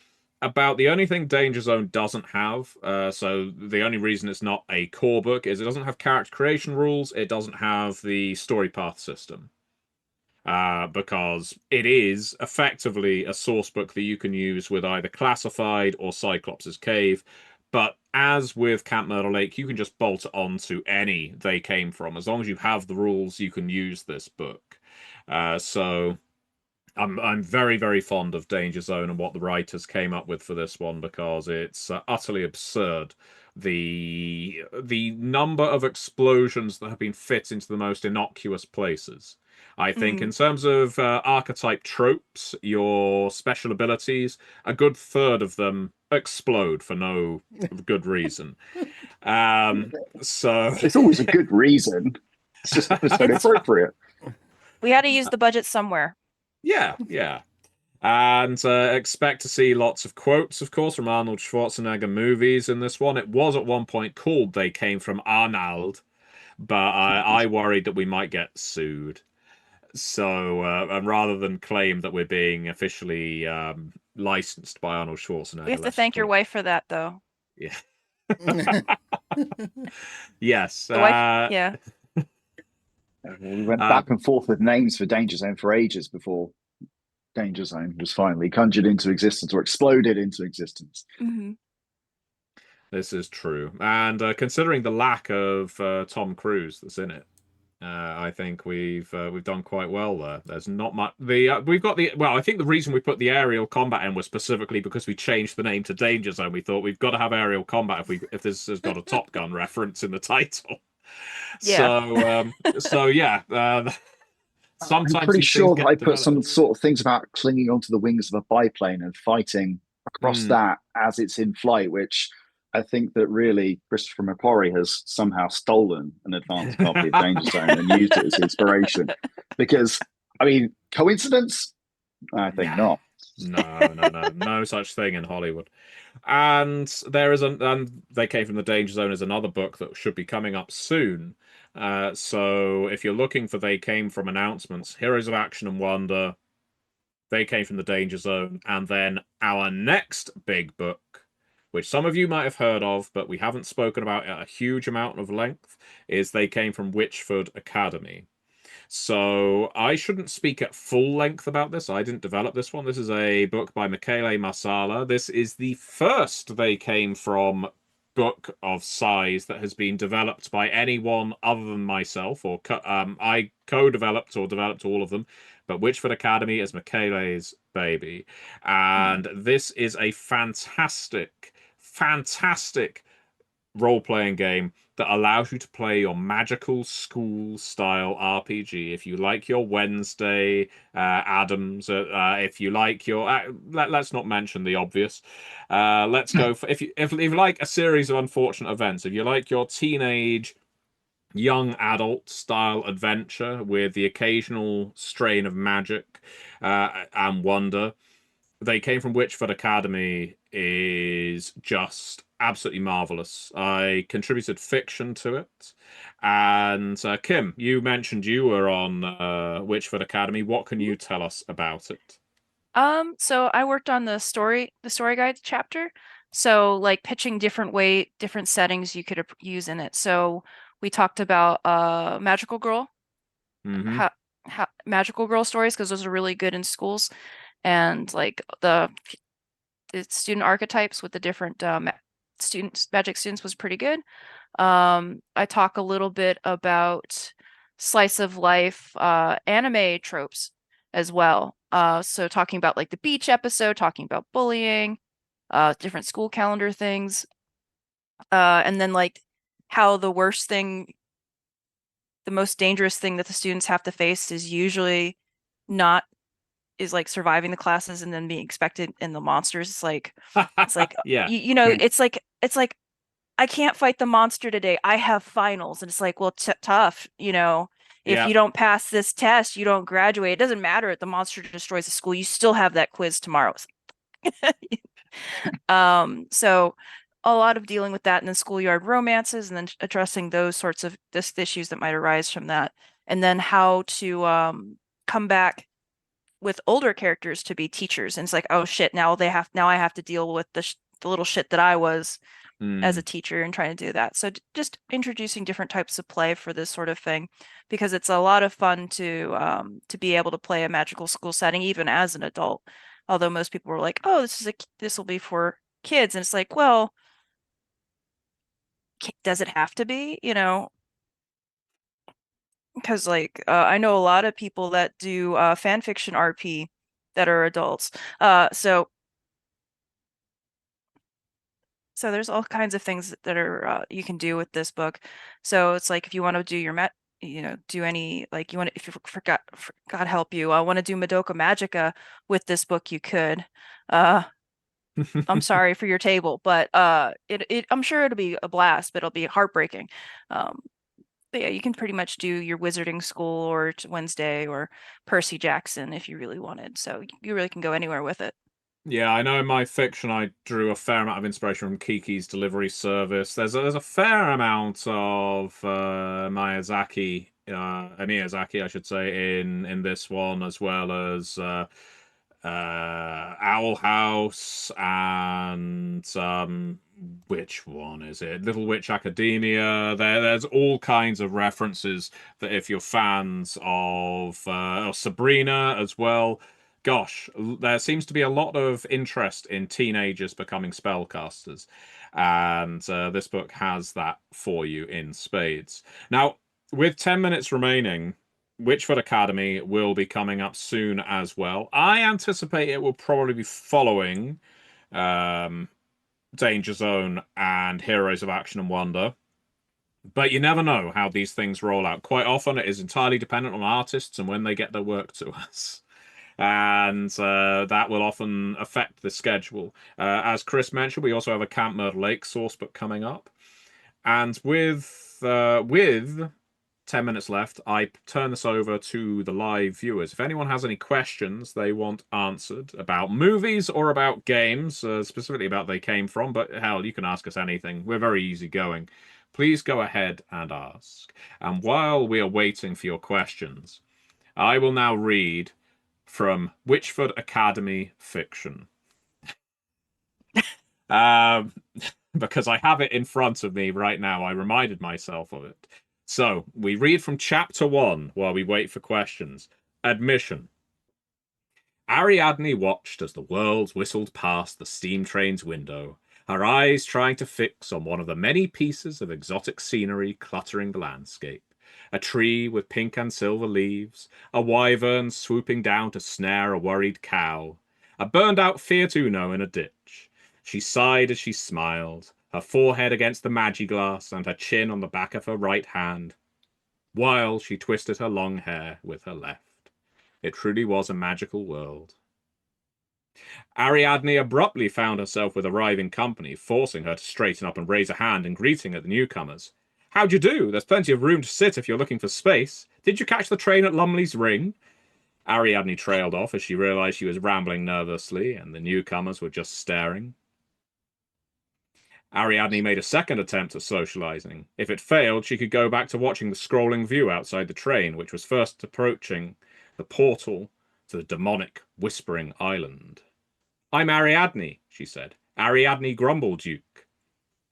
About the only thing Danger Zone doesn't have, so the only reason it's not a core book is it doesn't have character creation rules, it doesn't have the story path system. Because it is effectively a source book that you can use with either Classified or Cyclops' Cave. But as with Camp Murder Lake, you can just bolt it onto any They Came From. As long as you have the rules, you can use this book. So I'm very, very fond of Danger Zone and what the writers came up with for this one, because it's utterly absurd. The number of explosions that have been fit into the most innocuous places. I think in terms of archetype tropes, your special abilities, a good third of them explode for no good reason. So It's always a good reason. It's just never so appropriate. We had to use the budget somewhere. yeah. And expect to see lots of quotes, of course, from Arnold Schwarzenegger movies in this one. It was at one point called They Came from Arnold, but I worried that we might get sued. So, and rather than claim that we're being officially licensed by Arnold Schwarzenegger, We have to let's thank your call- wife for that, though. Yeah. Yes. The wife, yeah. We went back and forth with names for Danger Zone for ages before Danger Zone was finally conjured into existence or exploded into existence. Mm-hmm. This is true, and considering the lack of Tom Cruise that's in it, I think we've done quite well there. There's not much. We've got the well. I think the reason we put the aerial combat in was specifically because we changed the name to Danger Zone. We thought we've got to have aerial combat if this has got a Top Gun reference in the title. Yeah. So yeah. Sometimes I'm pretty these sure things that I get put some developed. sort of things about clinging onto the wings of a biplane and fighting across that as it's in flight, which I think that really Christopher McQuarrie has somehow stolen an advanced copy of Danger Zone and used it as inspiration. Because, I mean, coincidence? I think not. No such thing in Hollywood. And and They Came from the Danger Zone is another book that should be coming up soon. So if you're looking for They Came From announcements, Heroes of Action and Wonder, They Came from the Danger Zone, and then our next big book, which some of you might have heard of, but we haven't spoken about at a huge amount of length, is They Came from Witchford Academy. So I shouldn't speak at full length about this. I didn't develop this one. This is a book by Michele Marsala. This is the first They Came From book of size that has been developed by anyone other than myself, or I co-developed or developed all of them. But Witchford Academy is Michele's baby, and this is a fantastic, fantastic role-playing game that allows you to play your magical school style RPG. If you like your Wednesday Adams, if you like your let's not mention the obvious. Let's go for if you like a series of unfortunate events. If you like your teenage young adult style adventure with the occasional strain of magic and wonder, They Came from Witchford Academy is just absolutely marvelous. I contributed fiction to it. And Kim, you mentioned you were on Witchford Academy. What can you tell us about it? So I worked on the story guide chapter. So like pitching different settings you could use in it. So we talked about magical girl, Mm-hmm. how magical girl stories, because those are really good in schools, and like the student archetypes with the different magic students was pretty good. I talk a little bit about slice of life anime tropes as well. So talking about like the beach episode, talking about bullying, different school calendar things, and then like how the most dangerous thing that the students have to face is usually not is like surviving the classes and then being expected in the monsters. It's like Yeah. you know, it's like I can't fight the monster today. I have finals. And it's like, well, tough, you know, if Yeah. you don't pass this test, you don't graduate. It doesn't matter if the monster destroys the school. You still have that quiz tomorrow. So a lot of dealing with that and then schoolyard romances and then addressing those sorts of issues that might arise from that. And then how to come back with older characters to be teachers. And it's like, oh shit, now I have to deal with the little shit that I was as a teacher and trying to do that. So just introducing different types of play for this sort of thing, because it's a lot of fun to be able to play a magical school setting even as an adult. Although most people were like, "Oh, this will be for kids," and it's like, well, does it have to be? You know, because like I know a lot of people that do fan fiction RP that are adults. So there's all kinds of things that are you can do with this book. So it's like if you want to do your do any like you want if you forgot God help you, I want to do Madoka Magica with this book, you could. I'm sorry for your table, but I'm sure it'll be a blast, but it'll be heartbreaking. But yeah, you can pretty much do your Wizarding School or Wednesday or Percy Jackson if you really wanted. So you really can go anywhere with it. Yeah, I know in my fiction I drew a fair amount of inspiration from Kiki's Delivery Service. There's a fair amount of Miyazaki, I should say, in this one, as well as Owl House and which one is it? Little Witch Academia. There's all kinds of references that if you're fans of Sabrina as well. Gosh, there seems to be a lot of interest in teenagers becoming spellcasters, and this book has that for you in spades. Now, with 10 minutes remaining, Witchford Academy will be coming up soon as well. I anticipate it will probably be following Danger Zone and Heroes of Action and Wonder. But you never know how these things roll out. Quite often, it is entirely dependent on artists and when they get their work to us. And that will often affect the schedule. As Chris mentioned, we also have a Camp Myrtle Lake sourcebook coming up. And with 10 minutes left. I turn this over to the live viewers. If anyone has any questions they want answered about movies or about games, specifically about They Came From, but hell, you can ask us anything. We're very easygoing. Please go ahead and ask. And while we are waiting for your questions, I will now read from Witchford Academy Fiction. Because I have it in front of me right now. I reminded myself of it. So, we read from chapter 1 while we wait for questions. Admission. Ariadne watched as the worlds whistled past the steam train's window, her eyes trying to fix on one of the many pieces of exotic scenery cluttering the landscape. A tree with pink and silver leaves, a wyvern swooping down to snare a worried cow, a burned-out Fiat Uno in a ditch. She sighed as she smiled, her forehead against the magi-glass and her chin on the back of her right hand, while she twisted her long hair with her left. It truly was a magical world. Ariadne abruptly found herself with arriving company, forcing her to straighten up and raise a hand in greeting at the newcomers. How'd you do? There's plenty of room to sit if you're looking for space. Did you catch the train at Lumley's Ring? Ariadne trailed off as she realized she was rambling nervously, and the newcomers were just staring. Ariadne made a second attempt at socializing. If it failed, she could go back to watching the scrolling view outside the train, which was first approaching the portal to the demonic Whispering Island. I'm Ariadne, she said. Ariadne Grumbleduke.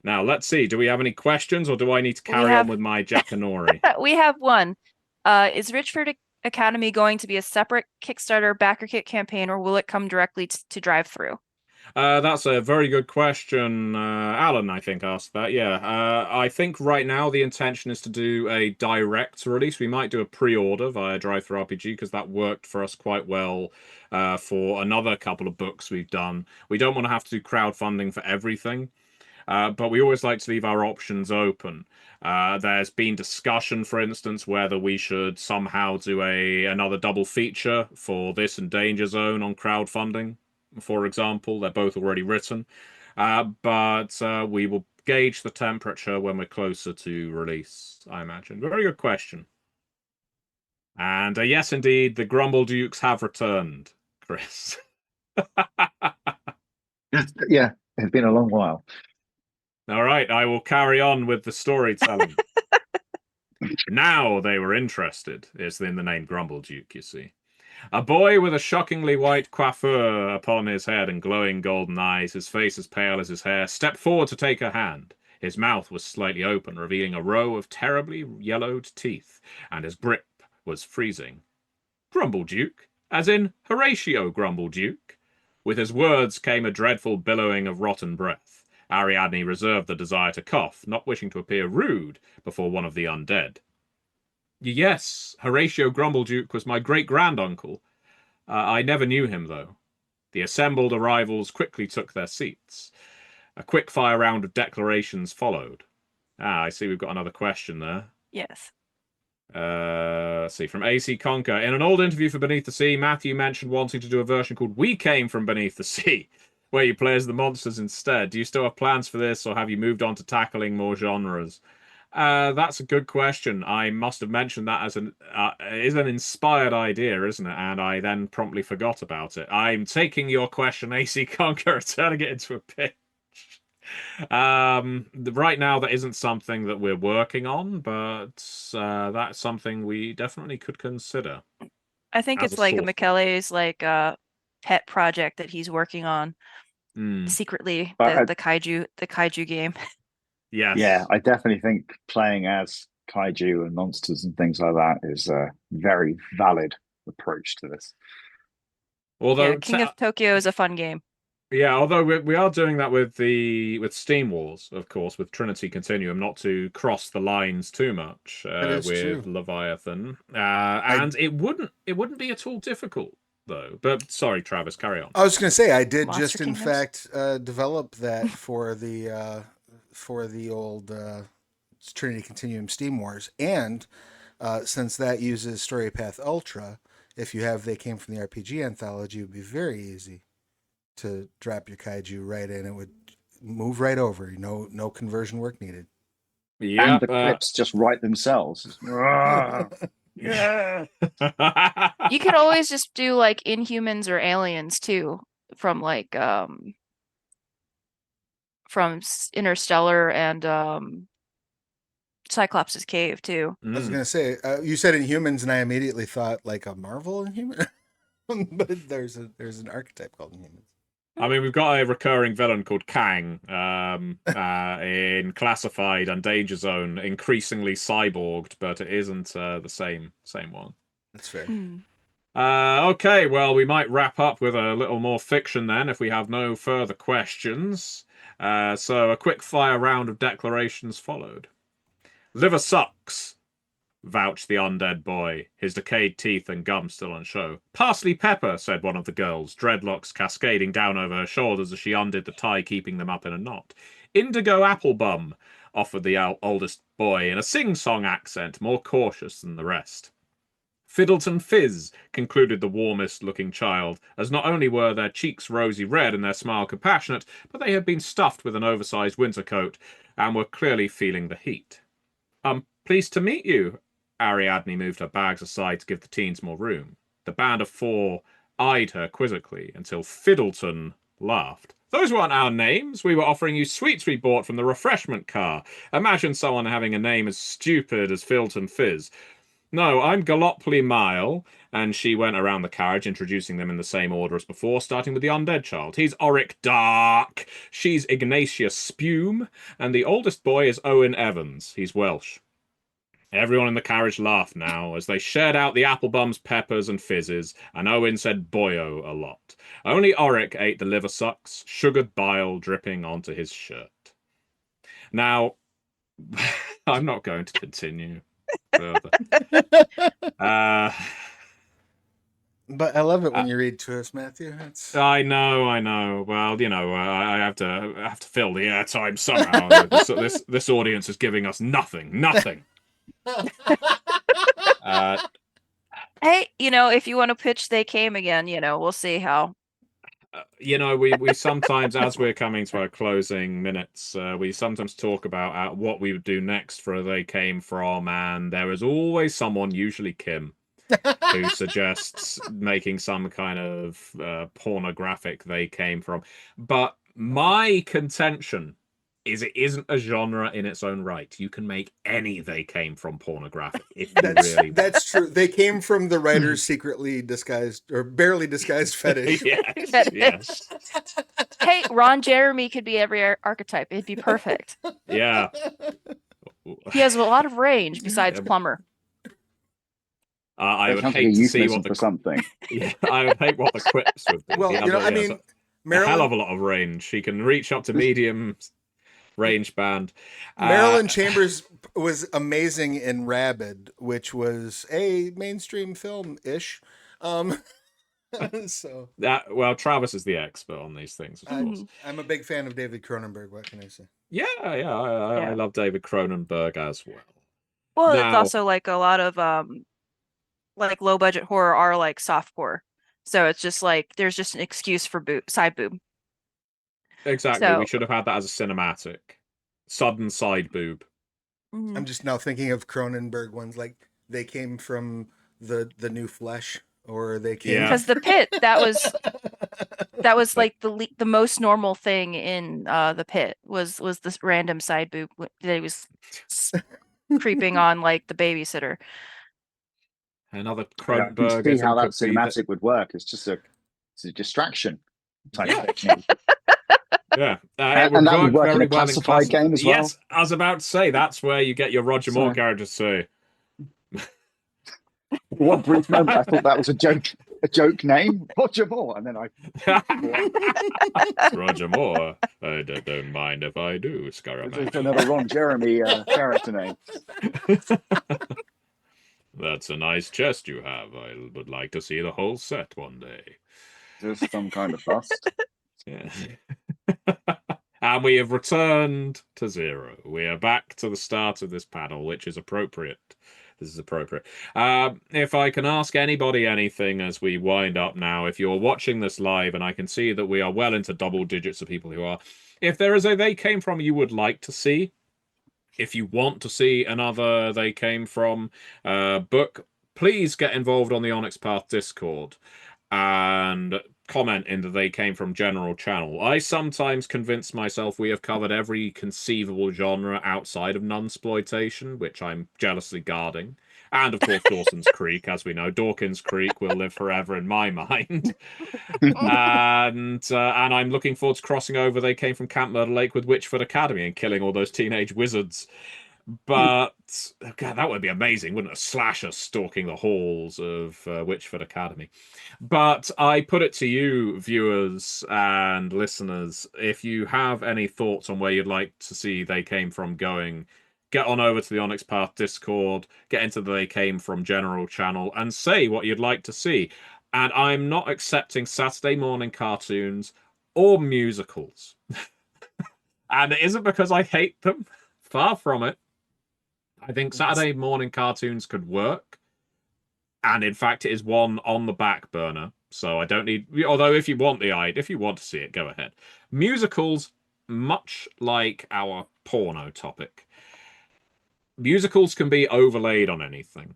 Now, let's see. Do we have any questions, or do I need to carry on with my Jackanory? We have one. Is Richford Academy going to be a separate Kickstarter backer kit campaign, or will it come directly to drive through? That's a very good question. Alan, I think, asked that. Yeah. I think right now the intention is to do a direct release. We might do a pre-order via DriveThru RPG because that worked for us quite well for another couple of books we've done. We don't want to have to do crowdfunding for everything, but we always like to leave our options open. There's been discussion, for instance, whether we should somehow do another double feature for this and Danger Zone on crowdfunding. For example, they're both already written, but we will gauge the temperature when we're closer to release, I imagine. Very good question. And yes, indeed, the Grumble Dukes have returned, Chris. Yeah, it's been a long while. All right, I will carry on with the storytelling. Now they were interested, is in the name Grumble Duke, you see. A boy with a shockingly white coiffure upon his head and glowing golden eyes, his face as pale as his hair, stepped forward to take her hand. His mouth was slightly open, revealing a row of terribly yellowed teeth, and his grip was freezing. Grumbleduke, as in Horatio Grumbleduke. With his words came a dreadful billowing of rotten breath. Ariadne reserved the desire to cough, not wishing to appear rude before one of the undead. Yes, Horatio Grumbleduke was my great-granduncle. I never knew him, though. The assembled arrivals quickly took their seats. A quick-fire round of declarations followed. I see we've got another question there. Yes. Let's see, from AC Conker. In an old interview for Beneath the Sea, Matthew mentioned wanting to do a version called We Came From Beneath the Sea, where you play as the monsters instead. Do you still have plans for this, or have you moved on to tackling more genres? That's a good question. I must have mentioned that as is an inspired idea, isn't it? And I then promptly forgot about it. I'm taking your question, AC Conqueror, turning it into a pitch. Right now, that isn't something that we're working on, but that's something we definitely could consider. I think it's like Michele's pet project that he's working on secretly. The kaiju game. Yes. Yeah, I definitely think playing as kaiju and monsters and things like that is a very valid approach to this. Although King of Tokyo is a fun game. Yeah, although we are doing that with Steam Wars, of course, with Trinity Continuum, not to cross the lines too much with true. Leviathan, and it wouldn't be at all difficult though. But sorry, Travis, carry on. I was going to say I did Monster just Kingdoms? in fact develop that for the old Trinity Continuum Steam Wars, and since that uses Storypath Ultra, if you have They Came From the RPG anthology, it would be very easy to drop your kaiju right in. It would move right over. No conversion work needed. Yeah. And the clips just write themselves. Yeah. You could always just do like Inhumans or Aliens too, from like from Interstellar and Cyclops' cave too. I was gonna say, you said Inhumans, and I immediately thought like a Marvel Inhuman, but there's an archetype called Inhumans. I mean, we've got a recurring villain called Kang in Classified and Danger Zone, increasingly cyborged, but it isn't the same one. That's fair. Okay, well, we might wrap up with a little more fiction then, if we have no further questions. So a quick fire round of declarations followed. Liver sucks, vouched the undead boy, his decayed teeth and gums still on show. Parsley pepper, said one of the girls, dreadlocks cascading down over her shoulders as she undid the tie keeping them up in a knot. Indigo apple bum, offered the oldest boy in a sing-song accent, more cautious than the rest. Fiddleton Fizz, concluded the warmest-looking child, as not only were their cheeks rosy red and their smile compassionate, but they had been stuffed with an oversized winter coat and were clearly feeling the heat. I'm pleased to meet you. Ariadne moved her bags aside to give the teens more room. The band of four eyed her quizzically until Fiddleton laughed. Those weren't our names. We were offering you sweets we bought from the refreshment car. Imagine someone having a name as stupid as Fiddleton Fizz. No, I'm Galoply Mile, and she went around the carriage, introducing them in the same order as before, starting with the undead child. He's Auric Dark, she's Ignatius Spume, and the oldest boy is Owen Evans. He's Welsh. Everyone in the carriage laughed now, as they shared out the apple bums, peppers, and fizzes, and Owen said boyo a lot. Only Auric ate the liver sucks, sugared bile dripping onto his shirt. Now, I'm not going to continue further. But I love it when you read to us, Matthew. It's... I know. Well, I have to fill the airtime somehow. this audience is giving us nothing. Hey, if you want to pitch They Came again, we'll see how. We sometimes, as we're coming to our closing minutes, we sometimes talk about what we would do next for They Came From, and there is always someone, usually Kim, who suggests making some kind of pornographic They Came From. But my contention is it isn't a genre in its own right. You can make any They Came From pornographic if you really want. That's true. They came from the writer's secretly disguised or barely disguised fetish. Yes. Hey, Ron Jeremy could be every archetype. It'd be perfect. Yeah. He has a lot of range besides plumber. I would hate to see what for something. Yeah, I would hate what the quips would be. Well, a hell of a lot of range. He can reach up to medium range band. Marilyn Chambers was amazing in Rabid, which was a mainstream film-ish. So Travis is the expert on these things, of course. I'm a big fan of David Cronenberg. What can I say? I love David Cronenberg as well. Well, it's also like a lot of like low budget horror are like softcore, so it's just like there's just an excuse for side boob. Exactly. So, we should have had that as a cinematic. Sudden side boob. I'm just now thinking of Cronenberg ones like They Came From the New Flesh, or They Came because the Pit, that was like the most normal thing in the Pit was this random side boob that he was creeping on like the babysitter. Another Cronenberg. See how that cinematic would work. It's just a distraction type technique. Yeah, and that would work in a classified game as well. Yes, I was about to say that's where you get your Roger Moore characters too. One brief moment, I thought that was a joke name, Roger Moore, and then Roger Moore. I don't mind if I do, Scaramouche. It's another Ron Jeremy character name. That's a nice chest you have. I would like to see the whole set one day. Just some kind of bust. Yeah. And we have returned to zero. We are back to the start of this panel, which is appropriate. This is appropriate. If I can ask anybody anything as we wind up now, if you're watching this live, and I can see that we are well into double digits of people who are, if there is a They Came From you would like to see, if you want to see another They Came From book, please get involved on the Onyx Path Discord and comment in the They Came From general channel. I sometimes convince myself we have covered every conceivable genre outside of nunsploitation, which I'm jealously guarding. And of course, Dawson's Creek, as we know. Dawkins Creek will live forever in my mind. And I'm looking forward to crossing over They Came From Camp Murder Lake with Witchfoot Academy and killing all those teenage wizards. But God, that would be amazing, wouldn't it? A slasher stalking the halls of Witchfoot Academy. But I put it to you, viewers and listeners, if you have any thoughts on where you'd like to see They Came From going, get on over to the Onyx Path Discord, get into the They Came From general channel, and say what you'd like to see. And I'm not accepting Saturday morning cartoons or musicals. And it isn't because I hate them. Far from it. I think Saturday morning cartoons could work. And in fact, it is one on the back burner. So I don't need... Although if you want to see it, go ahead. Musicals, much like our porno topic, musicals can be overlaid on anything.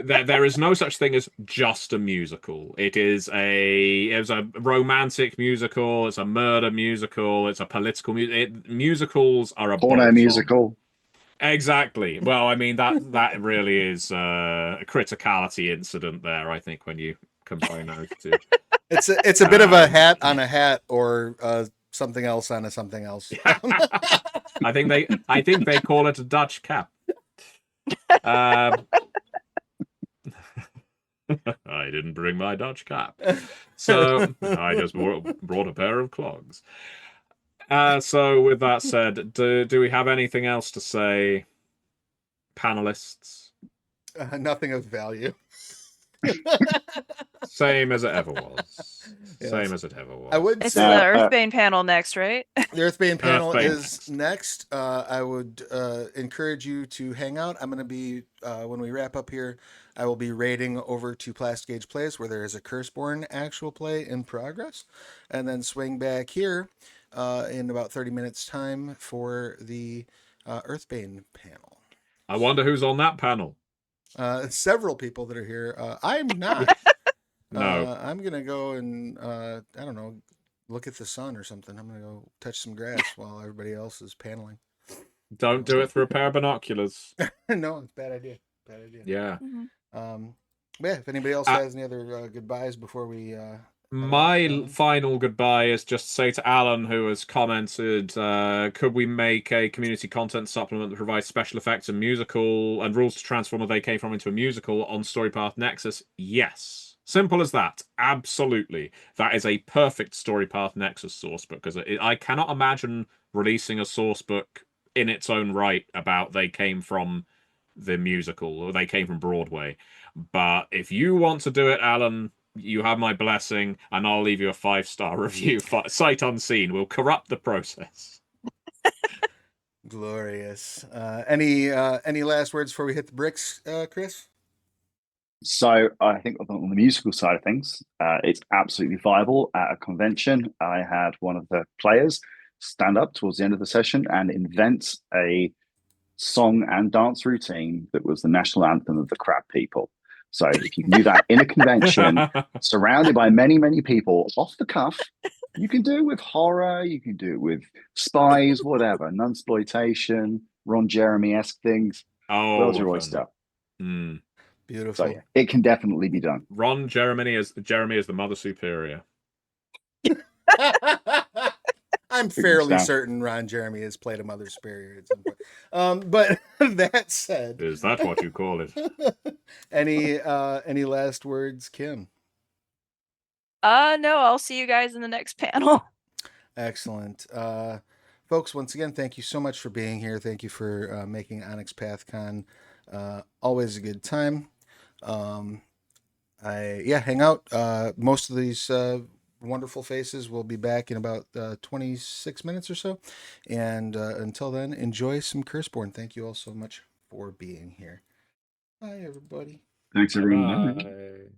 There is no such thing as just a musical. It's a romantic musical, it's a murder musical, it's a political musicals are a porno musical. Exactly. Well, I mean that really is a criticality incident there, I think, when you combine those two. It's a bit of a hat on a hat or something else on a something else. I think they call it a Dutch cap. I didn't bring my Dutch cap, so I just brought a pair of clogs. So with that said, do we have anything else to say, panelists? Nothing of value. Same as it ever was. Yes. Same as it ever was. I would It's say the Earthbane panel next, right? the Earthbane panel Earthbane is next. I would encourage you to hang out. I'm going to be, when we wrap up here, I will be raiding over to Plastic Age Plays, where there is a Curseborn actual play in progress, and then swing back here in about 30 minutes' time for the Earthbane panel. I wonder who's on that panel. Several people that are here. I'm not. No. I'm gonna go and I don't know, look at the sun or something. I'm gonna go touch some grass while everybody else is paneling. Don't do it through a pair of binoculars. No, it's a bad idea. Bad idea. Yeah. Yeah. If anybody else has any other goodbyes before we. My final goodbye is just to say to Alan, who has commented, could we make a community content supplement that provides special effects and musical and rules to transform where They Came From into a musical on StoryPath Nexus? Yes. Simple as that. Absolutely. That is a perfect StoryPath Nexus sourcebook, because I cannot imagine releasing a sourcebook in its own right about They Came From the musical, or They Came From Broadway. But if you want to do it, Alan, you have my blessing, and I'll leave you a 5-star review. Sight unseen. We'll corrupt the process. Glorious. Any last words before we hit the bricks, Chris? So I think on the musical side of things, it's absolutely viable. At a convention, I had one of the players stand up towards the end of the session and invent a song and dance routine that was the national anthem of the crab people. So if you can do that in a convention, surrounded by many, many people, off the cuff, you can do it with horror, you can do it with spies, whatever, nunsploitation, Ron Jeremy-esque things. Oh, World's your oyster. Beautiful. So yeah, it can definitely be done. Ron Jeremy is the Mother Superior. I'm fairly certain Ron Jeremy has played a Mother Superior at some point. But that said, Is that what you call it? Any last words, Kim? No, I'll see you guys in the next panel. Excellent. Folks, once again, thank you so much for being here. Thank you for making Onyx PathCon always a good time. Hang out. Most of these wonderful faces will be back in about 26 minutes or so. And until then, enjoy some Curseborn. Thank you all so much for being here. Bye, everybody. Thanks, everyone. Bye.